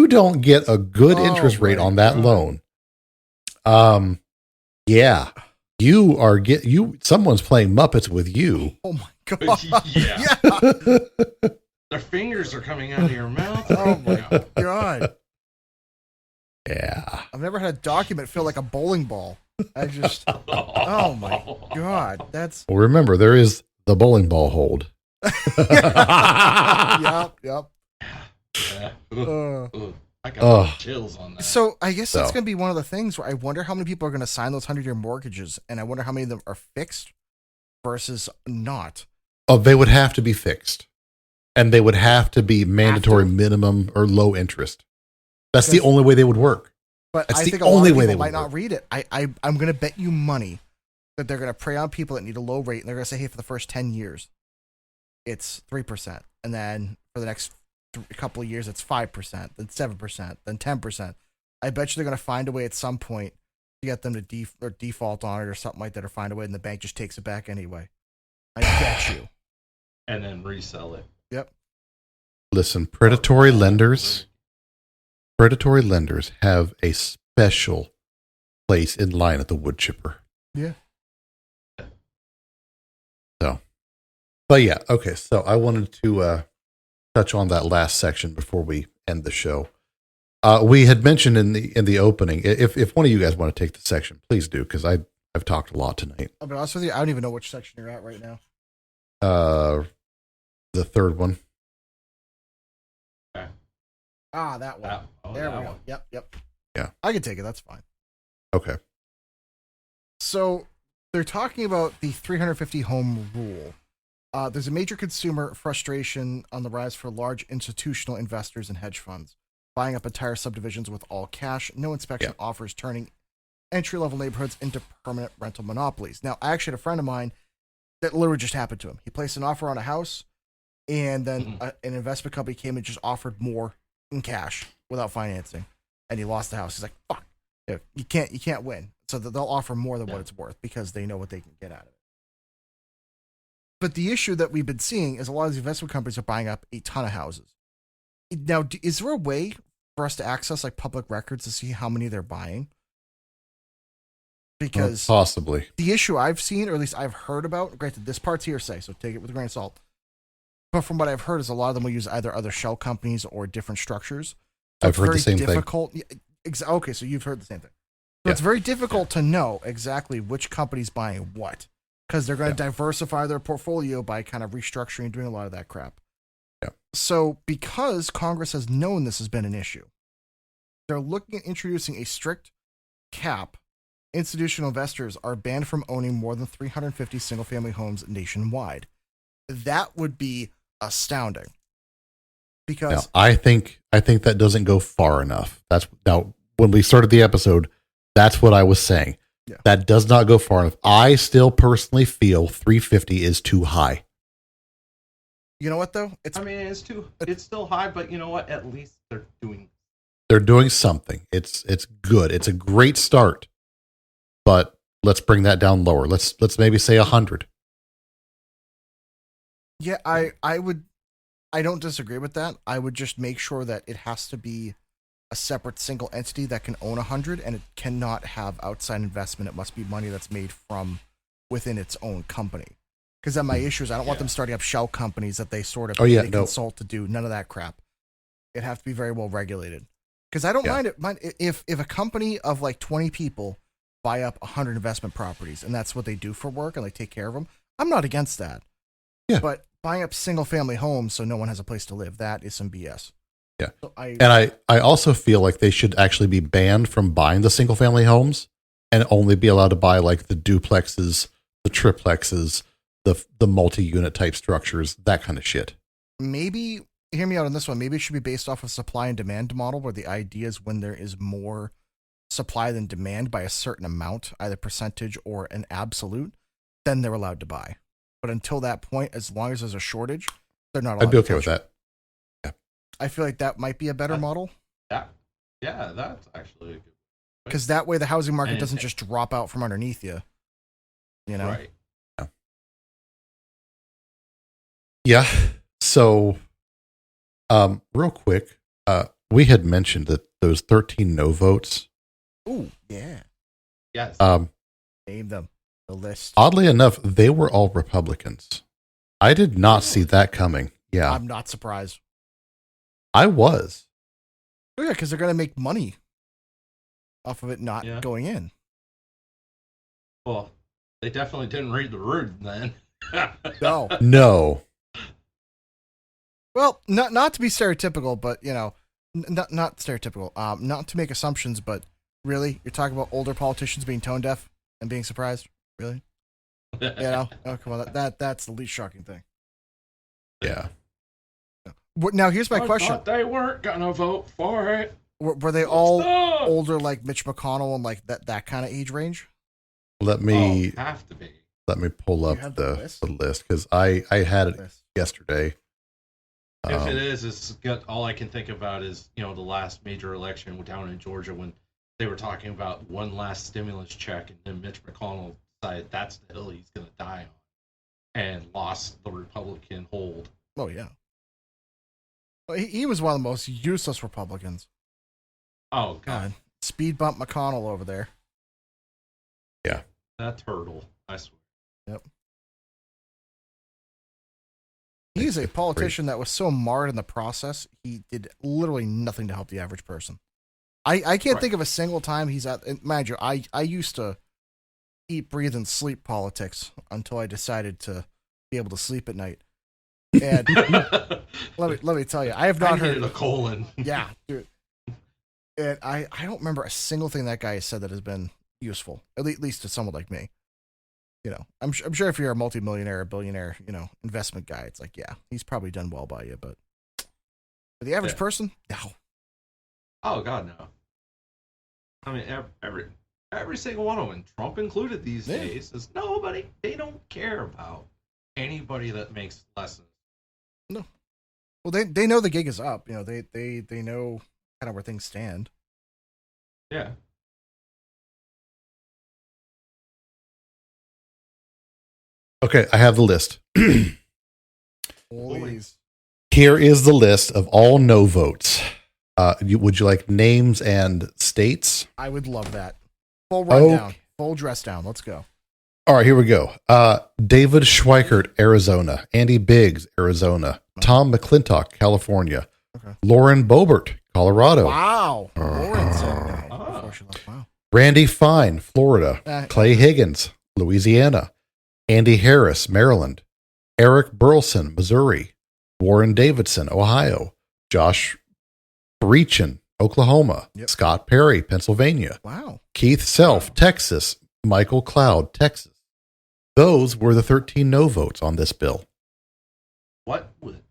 Speaker 3: don't get a good interest rate on that loan, yeah, someone's playing Muppets with you.
Speaker 4: Oh my god!
Speaker 5: Yeah. Their fingers are coming out of your mouth.
Speaker 4: Oh my god!
Speaker 3: Yeah.
Speaker 4: I've never had a document feel like a bowling ball. I just, oh my God, that's.
Speaker 3: Well, remember, there is the bowling ball hold.
Speaker 4: Yep.
Speaker 5: Yeah. I got chills on that.
Speaker 4: So I guess that's going to be one of the things where I wonder how many people are going to sign those 100-year mortgages, and I wonder how many of them are fixed versus not.
Speaker 3: Oh, they would have to be fixed, and they would have to be mandatory minimum or low interest. That's the only way they would work.
Speaker 4: But
Speaker 3: That's
Speaker 4: I
Speaker 3: the
Speaker 4: think a lot
Speaker 3: only
Speaker 4: of
Speaker 3: way
Speaker 4: people
Speaker 3: they
Speaker 4: might
Speaker 3: would
Speaker 4: not
Speaker 3: work.
Speaker 4: read it. I'm going to bet you money that they're going to prey on people that need a low rate, and they're going to say, hey, for the first 10 years, it's 3%. And then for the next couple of years, it's 5%, then 7%, then 10%. I bet you they're going to find a way at some point to get them to default on it or something like that, or find a way, and the bank just takes it back anyway. I bet you.
Speaker 5: And then resell it.
Speaker 4: Yep.
Speaker 3: Listen, predatory lenders have a special place in line at the wood chipper.
Speaker 4: Yeah.
Speaker 3: So, but yeah, okay. So I wanted to touch on that last section before we end the show. We had mentioned in the opening, if one of you guys want to take the section, please do, because I've talked a lot tonight.
Speaker 4: I'll be honest with you, I don't even know which section you're at right now.
Speaker 3: The third one.
Speaker 5: Okay.
Speaker 4: That one. There we go.
Speaker 5: One.
Speaker 4: Yep.
Speaker 3: Yeah.
Speaker 4: I can take it. That's fine.
Speaker 3: Okay.
Speaker 4: So they're talking about the 350 home rule. There's a major consumer frustration on the rise for large institutional investors and hedge funds, buying up entire subdivisions with all cash, no inspection offers, turning entry-level neighborhoods into permanent rental monopolies. Now, I actually had a friend of mine that literally just happened to him. He placed an offer on a house, and then an investment company came and just offered more in cash without financing, and he lost the house. He's like, fuck, you can't win. So they'll offer more than what it's worth because they know what they can get out of it. But the issue that we've been seeing is a lot of these investment companies are buying up a ton of houses. Now, is there a way for us to access like public records to see how many they're buying? Because
Speaker 3: possibly
Speaker 4: the issue I've seen, or at least I've heard about, granted, this part's hearsay, so take it with a grain of salt. But from what I've heard, is a lot of them will use either other shell companies or different structures. So
Speaker 3: I've heard the same thing.
Speaker 4: Okay, so you've heard the same thing. So it's very difficult to know exactly which company's buying what, because they're going to diversify their portfolio by kind of restructuring and doing a lot of that crap.
Speaker 3: Yeah.
Speaker 4: So because Congress has known this has been an issue, they're looking at introducing a strict cap. Institutional investors are banned from owning more than 350 single-family homes nationwide. That would be astounding. Because
Speaker 3: now, I think that doesn't go far enough. Now when we started the episode, that's what I was saying.
Speaker 4: Yeah.
Speaker 3: That does not go far enough. I still personally feel 350 is too high.
Speaker 4: You know what though?
Speaker 5: It's still high, but you know what? At least they're
Speaker 3: doing something. It's good. It's a great start. But let's bring that down lower. Let's maybe say 100.
Speaker 4: Yeah, I don't disagree with that. I would just make sure that it has to be a separate single entity that can own 100, and it cannot have outside investment. It must be money that's made from within its own company. Because then my issue is I don't want them starting up shell companies that they sort of consult to do. None of that crap. It has to be very well regulated. Because I don't mind if a company of like 20 people buy up 100 investment properties, and that's what they do for work, and they take care of them. I'm not against that.
Speaker 3: Yeah.
Speaker 4: But buying up single-family homes so no one has a place to live, that is some BS.
Speaker 3: Yeah.
Speaker 4: So
Speaker 3: I also feel like they should actually be banned from buying the single-family homes and only be allowed to buy like the duplexes, the triplexes, the multi-unit type structures, that kind of shit.
Speaker 4: Maybe, hear me out on this one, maybe it should be based off of supply and demand model, where the idea is when there is more supply than demand by a certain amount, either percentage or an absolute, then they're allowed to buy. But until that point, as long as there's a shortage, they're not allowed to.
Speaker 3: I'd be okay with that. Yeah.
Speaker 4: I feel like that might be a better model.
Speaker 5: Yeah, that's actually a good.
Speaker 4: Because that way the housing market doesn't just drop out from underneath you. You know?
Speaker 5: Right.
Speaker 3: Yeah. So, real quick, we had mentioned that those 13 no votes.
Speaker 4: Ooh, yeah.
Speaker 5: Yes.
Speaker 4: Name them. The list.
Speaker 3: Oddly enough, they were all Republicans. I did not see that coming. Yeah.
Speaker 4: I'm not surprised.
Speaker 3: I was.
Speaker 4: Oh, yeah, because they're going to make money. off of it not
Speaker 5: Yeah.
Speaker 4: going in.
Speaker 5: Well, they definitely didn't read the room then.
Speaker 4: No.
Speaker 3: No.
Speaker 4: Well, not to be stereotypical, but not stereotypical. Not to make assumptions, but really, you're talking about older politicians being tone deaf and being surprised. Really? Oh, come on, that's the least shocking thing.
Speaker 3: Yeah.
Speaker 4: Now, here's my
Speaker 5: I
Speaker 4: question:
Speaker 5: thought they weren't gonna vote for it.
Speaker 4: Were they all older, like Mitch McConnell, and like that kind of age range?
Speaker 3: Let me
Speaker 5: Have to be.
Speaker 3: pull
Speaker 4: You
Speaker 3: up
Speaker 4: have
Speaker 3: the
Speaker 4: the
Speaker 3: list because I had it
Speaker 4: List.
Speaker 3: yesterday.
Speaker 5: If it is, all I can think about is the last major election down in Georgia when they were talking about one last stimulus check, and then Mitch McConnell decided that's the hill he's going to die on, and lost the Republican hold.
Speaker 4: Oh yeah. Well, he was one of the most useless Republicans.
Speaker 5: Oh God,
Speaker 4: Speed bump McConnell over there.
Speaker 3: Yeah.
Speaker 5: that turtle! I swear.
Speaker 4: Yep. He's a politician that was so marred in the process, he did literally nothing to help the average person. I can't think of a single time he's at. And mind you, I used to eat, breathe, and sleep politics until I decided to be able to sleep at night. And let me tell you, I have not heard
Speaker 5: a colon.
Speaker 4: Yeah, dude. And I don't remember a single thing that guy has said that has been useful, at least to someone like me. I'm sure if you're a multimillionaire or billionaire, investment guy, it's like, yeah, he's probably done well by you. But for the average person, no.
Speaker 5: Oh God, no. I mean, every single one of them, Trump included these days, says nobody. They don't care about anybody that makes less.
Speaker 4: No. Well, they know the gig is up. They know kind of where things stand.
Speaker 5: Yeah.
Speaker 3: Okay, I have the list.
Speaker 4: Please.
Speaker 3: Here is the list of all no votes. Would you like names and states?
Speaker 4: I would love that. Full rundown. Full dress down. Let's go.
Speaker 3: All right, here we go. David Schweikert, Arizona. Andy Biggs, Arizona. Tom McClintock, California.
Speaker 4: Okay.
Speaker 3: Lauren Boebert, Colorado.
Speaker 4: Wow. Lauren said no before she left. Wow.
Speaker 3: Randy Fine, Florida. Clay Higgins, Louisiana. Andy Harris, Maryland. Eric Burleson, Missouri. Warren Davidson, Ohio. Josh Breachin, Oklahoma.
Speaker 4: Yep.
Speaker 3: Scott Perry, Pennsylvania.
Speaker 4: Wow.
Speaker 3: Keith Self, Texas. Michael Cloud, Texas. Those were the 13 no votes on this bill.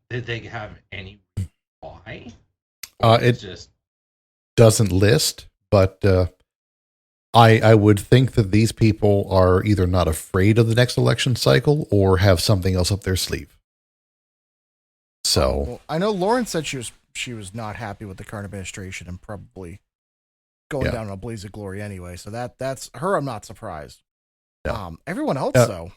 Speaker 5: Did they have any why?
Speaker 3: It
Speaker 5: just
Speaker 3: doesn't list, but I would think that these people are either not afraid of the next election cycle or have something else up their sleeve. So
Speaker 4: Well, I know Lauren said she was not happy with the current administration and probably going down in a blaze of glory anyway. So that's her. I'm not surprised.
Speaker 3: Yeah.
Speaker 4: Everyone else though.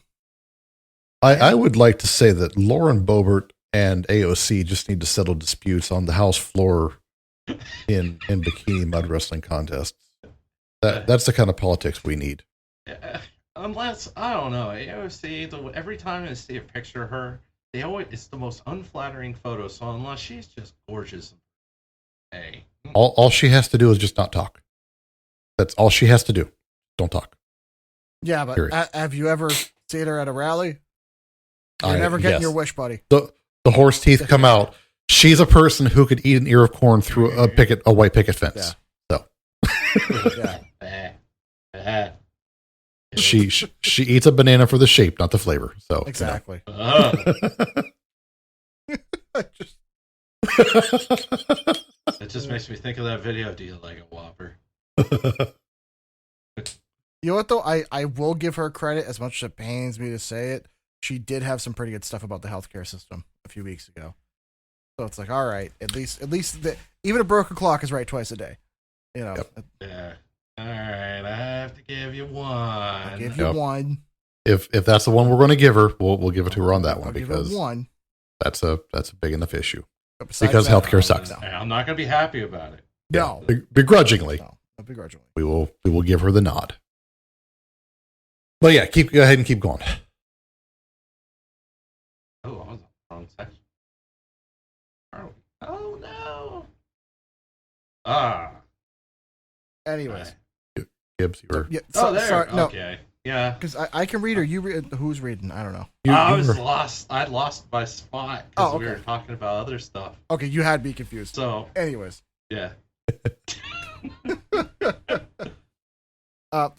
Speaker 3: I would like to say that Lauren Boebert and AOC just need to settle disputes on the House floor in bikini mud wrestling contests. That's the kind of politics we need.
Speaker 5: Unless, I don't know, AOC, every time I see a picture of her, it's the most unflattering photo. So unless she's just gorgeous, hey,
Speaker 3: All she has to do is just not talk. That's all she has to do. Don't talk.
Speaker 4: Yeah, but have you ever seen her at a rally? You're never getting your wish, buddy.
Speaker 3: The horse teeth come out. She's a person who could eat an ear of corn through a white picket fence.
Speaker 4: Yeah.
Speaker 3: So she eats a banana for the shape, not the flavor. So
Speaker 4: exactly.
Speaker 5: It just makes me think of that video. Do you like a Whopper?
Speaker 4: You know what though? I will give her credit, as much as it pains me to say it. She did have some pretty good stuff about the healthcare system a few weeks ago. So it's like, all right, at least even a broken clock is right twice a day.
Speaker 3: Yep.
Speaker 5: Yeah. All right, I have to give you one.
Speaker 4: I'll give you one.
Speaker 3: If that's the one we're going to give her, we'll give it to her on that one,
Speaker 4: I'll give
Speaker 3: because
Speaker 4: her one.
Speaker 3: that's a big enough issue.
Speaker 4: But besides
Speaker 3: Because
Speaker 4: that,
Speaker 3: healthcare sucks.
Speaker 4: No.
Speaker 5: I'm not going to be happy about it.
Speaker 4: No.
Speaker 3: Begrudgingly.
Speaker 4: No, not begrudgingly.
Speaker 3: We will give her the nod. But yeah, go ahead and keep going.
Speaker 5: Oh, I was on the wrong section. Oh no.
Speaker 4: Anyways,
Speaker 3: Gibbs, you were.
Speaker 4: Yeah,
Speaker 5: there.
Speaker 4: sorry, no,
Speaker 5: Okay. Yeah.
Speaker 4: because I can read or you read. Who's reading? I don't know.
Speaker 5: I
Speaker 3: you
Speaker 5: was
Speaker 3: were-
Speaker 5: lost. I lost my spot because
Speaker 4: Oh,
Speaker 5: we were
Speaker 4: okay.
Speaker 5: talking about other stuff.
Speaker 4: Okay, you had me confused.
Speaker 5: So,
Speaker 4: Anyways,
Speaker 5: yeah.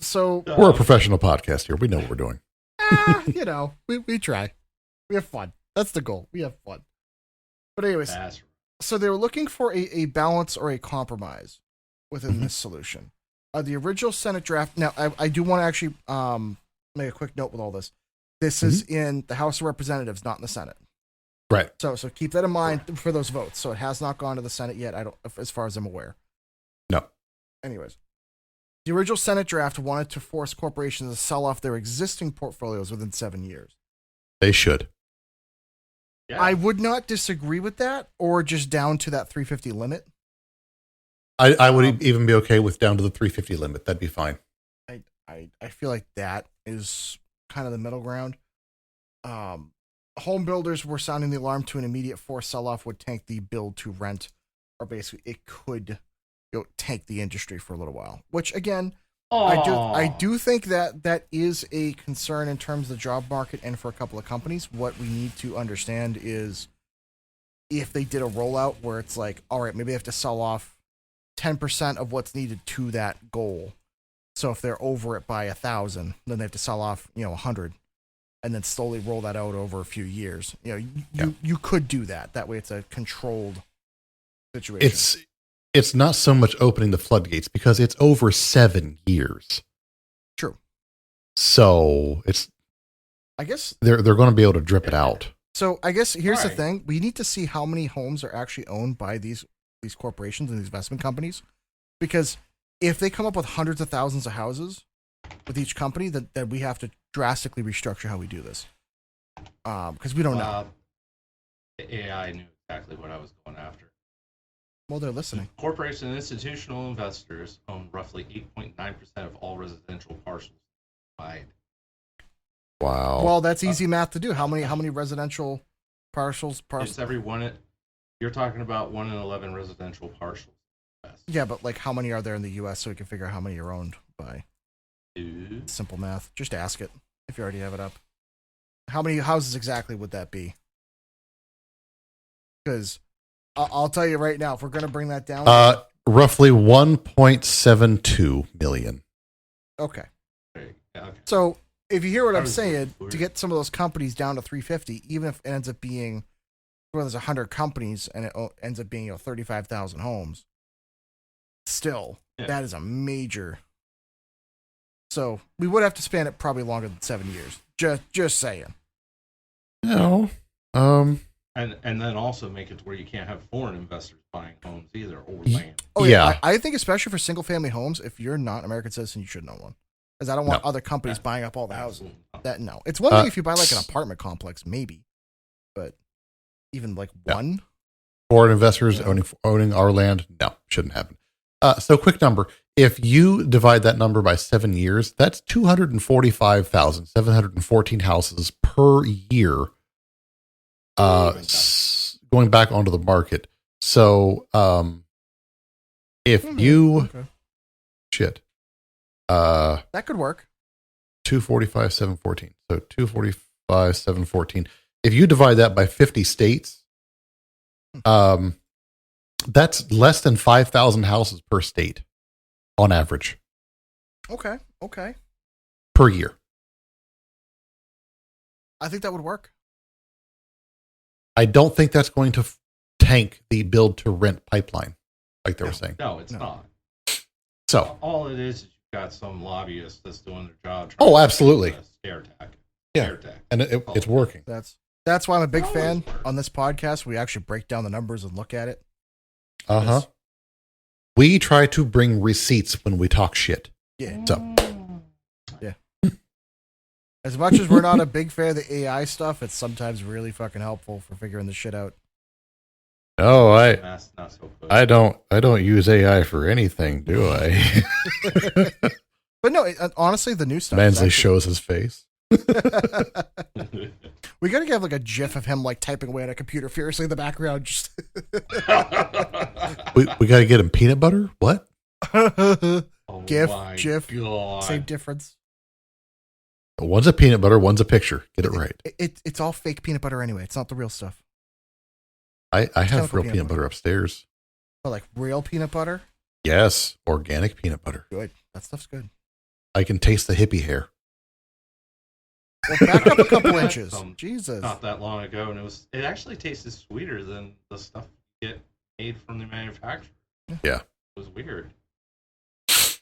Speaker 4: so
Speaker 3: We're a professional podcast here. We know what we're doing.
Speaker 4: you know, we try. We have fun. That's the goal. We have fun. But anyways,
Speaker 5: That's
Speaker 4: so they were looking for a balance or a compromise within
Speaker 3: Mhm.
Speaker 4: this solution. The original Senate draft. Now, I do want to actually make a quick note with all this. This is in the House of Representatives, not in the Senate.
Speaker 3: Right.
Speaker 4: So keep that in mind for those votes. So it has not gone to the Senate yet. I don't, as far as I'm aware.
Speaker 3: No.
Speaker 4: Anyways, the original Senate draft wanted to force corporations to sell off their existing portfolios within 7 years.
Speaker 3: They should.
Speaker 5: yeah.
Speaker 4: I would not disagree with that, or just down to that 350 limit.
Speaker 3: I would even be okay with down to the 350 limit. That'd be fine.
Speaker 4: I feel like that is kind of the middle ground. Home builders were sounding the alarm to an immediate forced sell-off would tank the build to rent, or basically it could tank the industry for a little while. Which again, I do think that is a concern in terms of the job market and for a couple of companies. What we need to understand is if they did a rollout where it's like, all right, maybe they have to sell off 10% of what's needed to that goal. So if they're over it by 1,000, then they have to sell off, 100, and then slowly roll that out over a few years. You could do that. That way, it's a controlled situation.
Speaker 3: It's not so much opening the floodgates because it's over 7 years.
Speaker 4: True.
Speaker 3: So
Speaker 4: I guess
Speaker 3: they're going to be able to drip it out.
Speaker 4: so. I guess here's the
Speaker 5: Right.
Speaker 4: thing: we need to see how many homes are actually owned by these corporations and these investment companies, because if they come up with hundreds of thousands of houses with each company, then we have to drastically restructure how we do this. Because we don't know.
Speaker 5: The AI knew exactly what I was going after.
Speaker 4: Well, they're listening.
Speaker 5: Corporations and institutional investors own roughly 8.9% of all residential parcels wide.
Speaker 3: Wow.
Speaker 4: Well, that's easy math to do. How many residential parcels?
Speaker 5: It's every one. You're talking about 1 in 11 residential parcels.
Speaker 4: Yeah, but like how many are there in the U.S. so we can figure out how many are owned by
Speaker 5: Dude.
Speaker 4: simple math? Just ask it if you already have it up. How many houses exactly would that be? Because I'll tell you right now, if we're going to bring that down.
Speaker 3: Roughly 1.72 million.
Speaker 4: Okay.
Speaker 5: Okay.
Speaker 4: So if you hear what
Speaker 5: I
Speaker 4: I'm
Speaker 5: was
Speaker 4: saying,
Speaker 5: weird.
Speaker 4: to get some of those companies down to 350, even if it ends up being, well, there's 100 companies and it ends up being 35,000 homes, still,
Speaker 5: Yeah.
Speaker 4: that is a major. So we would have to span it probably longer than 7 years. Just saying.
Speaker 3: No.
Speaker 5: And then also make it to where you can't have foreign investors buying homes either or land.
Speaker 4: Oh
Speaker 3: Yeah.
Speaker 4: I think especially for single family homes, if you're not an American citizen, you shouldn't own one. Because I don't want
Speaker 3: No.
Speaker 4: other companies buying up all the houses.
Speaker 5: Absolutely not.
Speaker 4: That no, it's one thing if you buy like an apartment complex, maybe, but even like
Speaker 3: Yeah.
Speaker 4: one.
Speaker 3: Foreign investors
Speaker 4: Yeah.
Speaker 3: owning our land, no, shouldn't happen. So quick number. If you divide that number by 7 years, that's 245,714 houses per year going back onto the market. So if you
Speaker 4: Okay.
Speaker 3: shit,
Speaker 4: That could work.
Speaker 3: 245,714. So 245,714. If you divide that by 50 states, that's less than 5,000 houses per state on average
Speaker 4: Okay.
Speaker 3: per year.
Speaker 4: I think that would work.
Speaker 3: I don't think that's going to tank the build to rent pipeline like they were saying.
Speaker 5: No, it's
Speaker 4: No.
Speaker 5: not.
Speaker 3: So,
Speaker 5: All it is you've got some lobbyist that's doing their job.
Speaker 3: Oh, absolutely.
Speaker 5: Scare tactic.
Speaker 3: Yeah.
Speaker 5: Scare tactic.
Speaker 3: and it's working.
Speaker 4: That's why I'm a big
Speaker 5: Always
Speaker 4: fan
Speaker 5: work.
Speaker 4: on this podcast. We actually break down the numbers and look at it.
Speaker 3: Uh-huh. We try to bring receipts when we talk shit.
Speaker 4: Yeah.
Speaker 3: So,
Speaker 4: As much as we're not a big fan of the AI stuff, it's sometimes really fucking helpful for figuring this shit out.
Speaker 3: no,
Speaker 5: That's not so good.
Speaker 3: I don't use AI for anything, do I?
Speaker 4: But no, honestly, the new stuff. is
Speaker 3: Mansley
Speaker 4: actually-
Speaker 3: shows his face.
Speaker 4: We gotta have like a GIF of him like typing away on a computer furiously in the background. Just
Speaker 3: We got to get him peanut butter? What?
Speaker 5: Oh
Speaker 4: GIF,
Speaker 5: my
Speaker 4: GIF,
Speaker 5: God.
Speaker 4: same difference.
Speaker 3: One's a peanut butter, one's a picture. Get it right.
Speaker 4: It's all fake peanut butter anyway. It's not the real stuff.
Speaker 3: I have
Speaker 4: chemical
Speaker 3: real peanut butter upstairs.
Speaker 4: But like real peanut butter?
Speaker 3: Yes, organic peanut butter.
Speaker 4: Good. That stuff's good.
Speaker 3: I can taste the hippie hair.
Speaker 4: Well, back up a couple inches. Jesus.
Speaker 5: Not that long ago, and it actually tasted sweeter than the stuff you get made from the manufacturer.
Speaker 3: Yeah.
Speaker 5: It was weird.
Speaker 4: It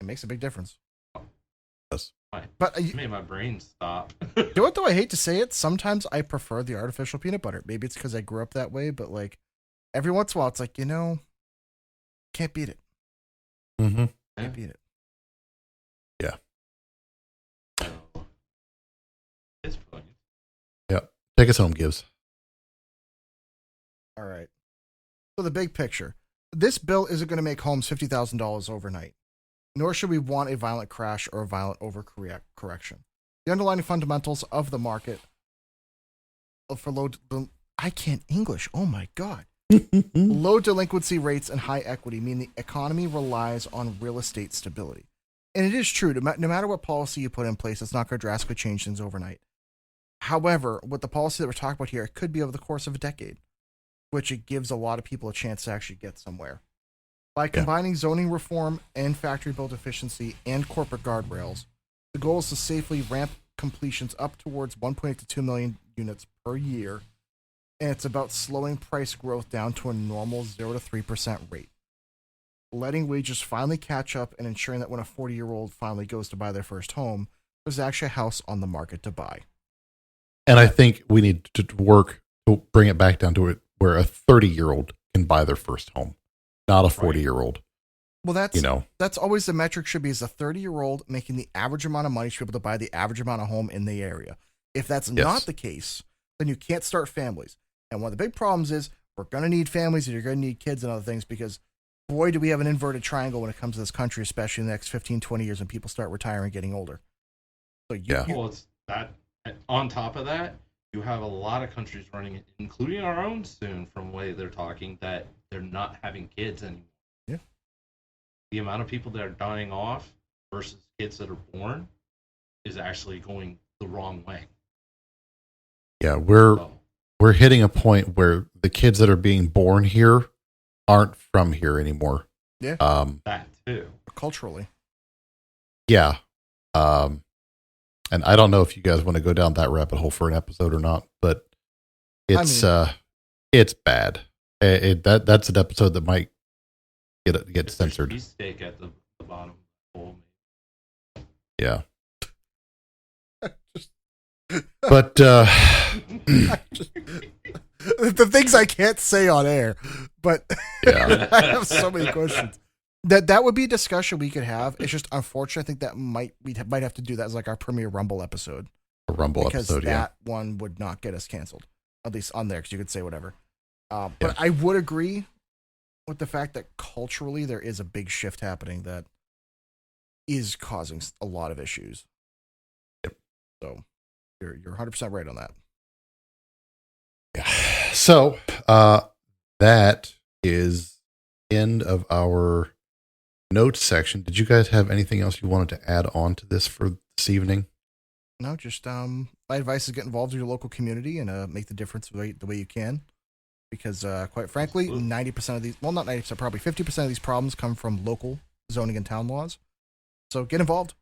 Speaker 4: makes a big difference.
Speaker 3: Yes.
Speaker 4: But
Speaker 5: It made my brain stop.
Speaker 4: you know what, though? I hate to say it. Sometimes I prefer the artificial peanut butter. Maybe it's because I grew up that way, but like every once in a while, it's like, can't beat it.
Speaker 3: Mm-hmm.
Speaker 4: Can't beat it.
Speaker 3: Yeah.
Speaker 5: So, it's fun.
Speaker 3: Yep. Take us home, Gibbs.
Speaker 4: All right. So the big picture. This bill isn't going to make homes $50,000 overnight, nor should we want a violent crash or a violent overcorrection. The underlying fundamentals of the market for I can't English. Oh my God. Low delinquency rates and high equity mean the economy relies on real estate stability. And it is true, no matter what policy you put in place, it's not going to drastically change things overnight. However, with the policy that we're talking about here, it could be over the course of a decade, which it gives a lot of people a chance to actually get somewhere. By combining zoning reform and factory built efficiency and corporate guardrails, the goal is to safely ramp completions up towards 1.8 to 2 million units per year, and it's about slowing price growth down to a normal 0 to 3% rate. Letting wages finally catch up and ensuring that when a 40-year-old finally goes to buy their first home, there's actually a house on the market to buy.
Speaker 3: And I think we need to work to bring it back down to it where a 30-year-old can buy their first home, not a 40-year-old.
Speaker 4: Well, that's always the metric should be, is a 30-year-old making the average amount of money to be able to buy the average amount of home in the area. If that's not the case, then you can't start families. And one of the big problems is we're going to need families and you're going to need kids and other things, because boy, do we have an inverted triangle when it comes to this country, especially in the next 15, 20 years when people start retiring and getting older. So
Speaker 5: Well, it's that. On top of that, you have a lot of countries running it, including our own soon, from the way they're talking, that they're not having kids anymore.
Speaker 4: Yeah.
Speaker 5: The amount of people that are dying off versus kids that are born is actually going the wrong way.
Speaker 3: Yeah, we're hitting a point where the kids that are being born here aren't from here anymore.
Speaker 4: Yeah.
Speaker 5: That too.
Speaker 4: Culturally.
Speaker 3: Yeah. And I don't know if you guys want to go down that rabbit hole for an episode or not, but it's bad. That's an episode that might get censored.
Speaker 5: Steak at the bottom.
Speaker 3: Yeah. But
Speaker 4: the things I can't say on air, but
Speaker 3: yeah.
Speaker 4: I have so many questions. That would be a discussion we could have. It's just unfortunate. I think that we might have to do that as like our premiere Rumble episode.
Speaker 3: A Rumble episode,
Speaker 4: because that one would not get us canceled, at least on there, because you could say whatever. But I would agree with the fact that culturally there is a big shift happening that is causing a lot of issues.
Speaker 3: Yep.
Speaker 4: So you're 100% right on that.
Speaker 3: Yeah. So that is end of our notes section. Did you guys have anything else you wanted to add on to this for this evening?
Speaker 4: No, just my advice is get involved in your local community and make the difference the way you can. Because quite frankly, 90% of these, well, not 90%, probably 50% of these problems come from local zoning and town laws. So get involved.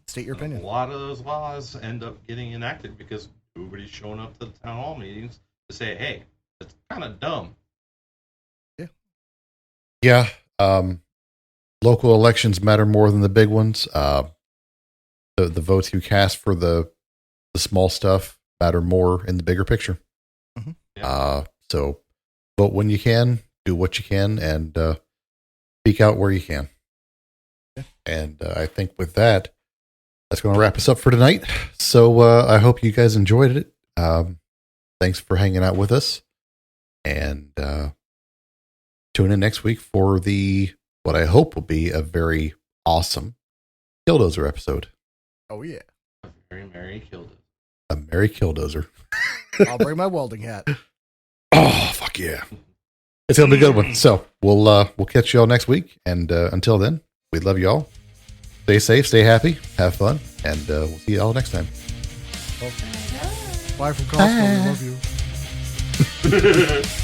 Speaker 4: State your opinion.
Speaker 5: A lot of those laws end up getting enacted because nobody's showing up to the town hall meetings to say, hey, it's kind of dumb.
Speaker 3: Yeah. Local elections matter more than the big ones. The votes you cast for the small stuff matter more in the bigger picture.
Speaker 4: Mm-hmm.
Speaker 5: Yeah.
Speaker 3: So vote when you can, do what you can, and speak out where you can.
Speaker 4: Yeah.
Speaker 3: And I think with that, that's going to wrap us up for tonight. So I hope you guys enjoyed it. Thanks for hanging out with us. And tune in next week for what I hope will be a very awesome Killdozer episode.
Speaker 4: Oh, yeah.
Speaker 5: A very merry killdozer.
Speaker 3: A merry Killdozer.
Speaker 4: I'll bring my welding hat.
Speaker 3: Oh, fuck yeah. It's going to be a good one. So we'll catch you all next week. And until then, we love you all. Stay safe, stay happy, have fun, and we'll see you all next time.
Speaker 4: Bye from Costco. We love you.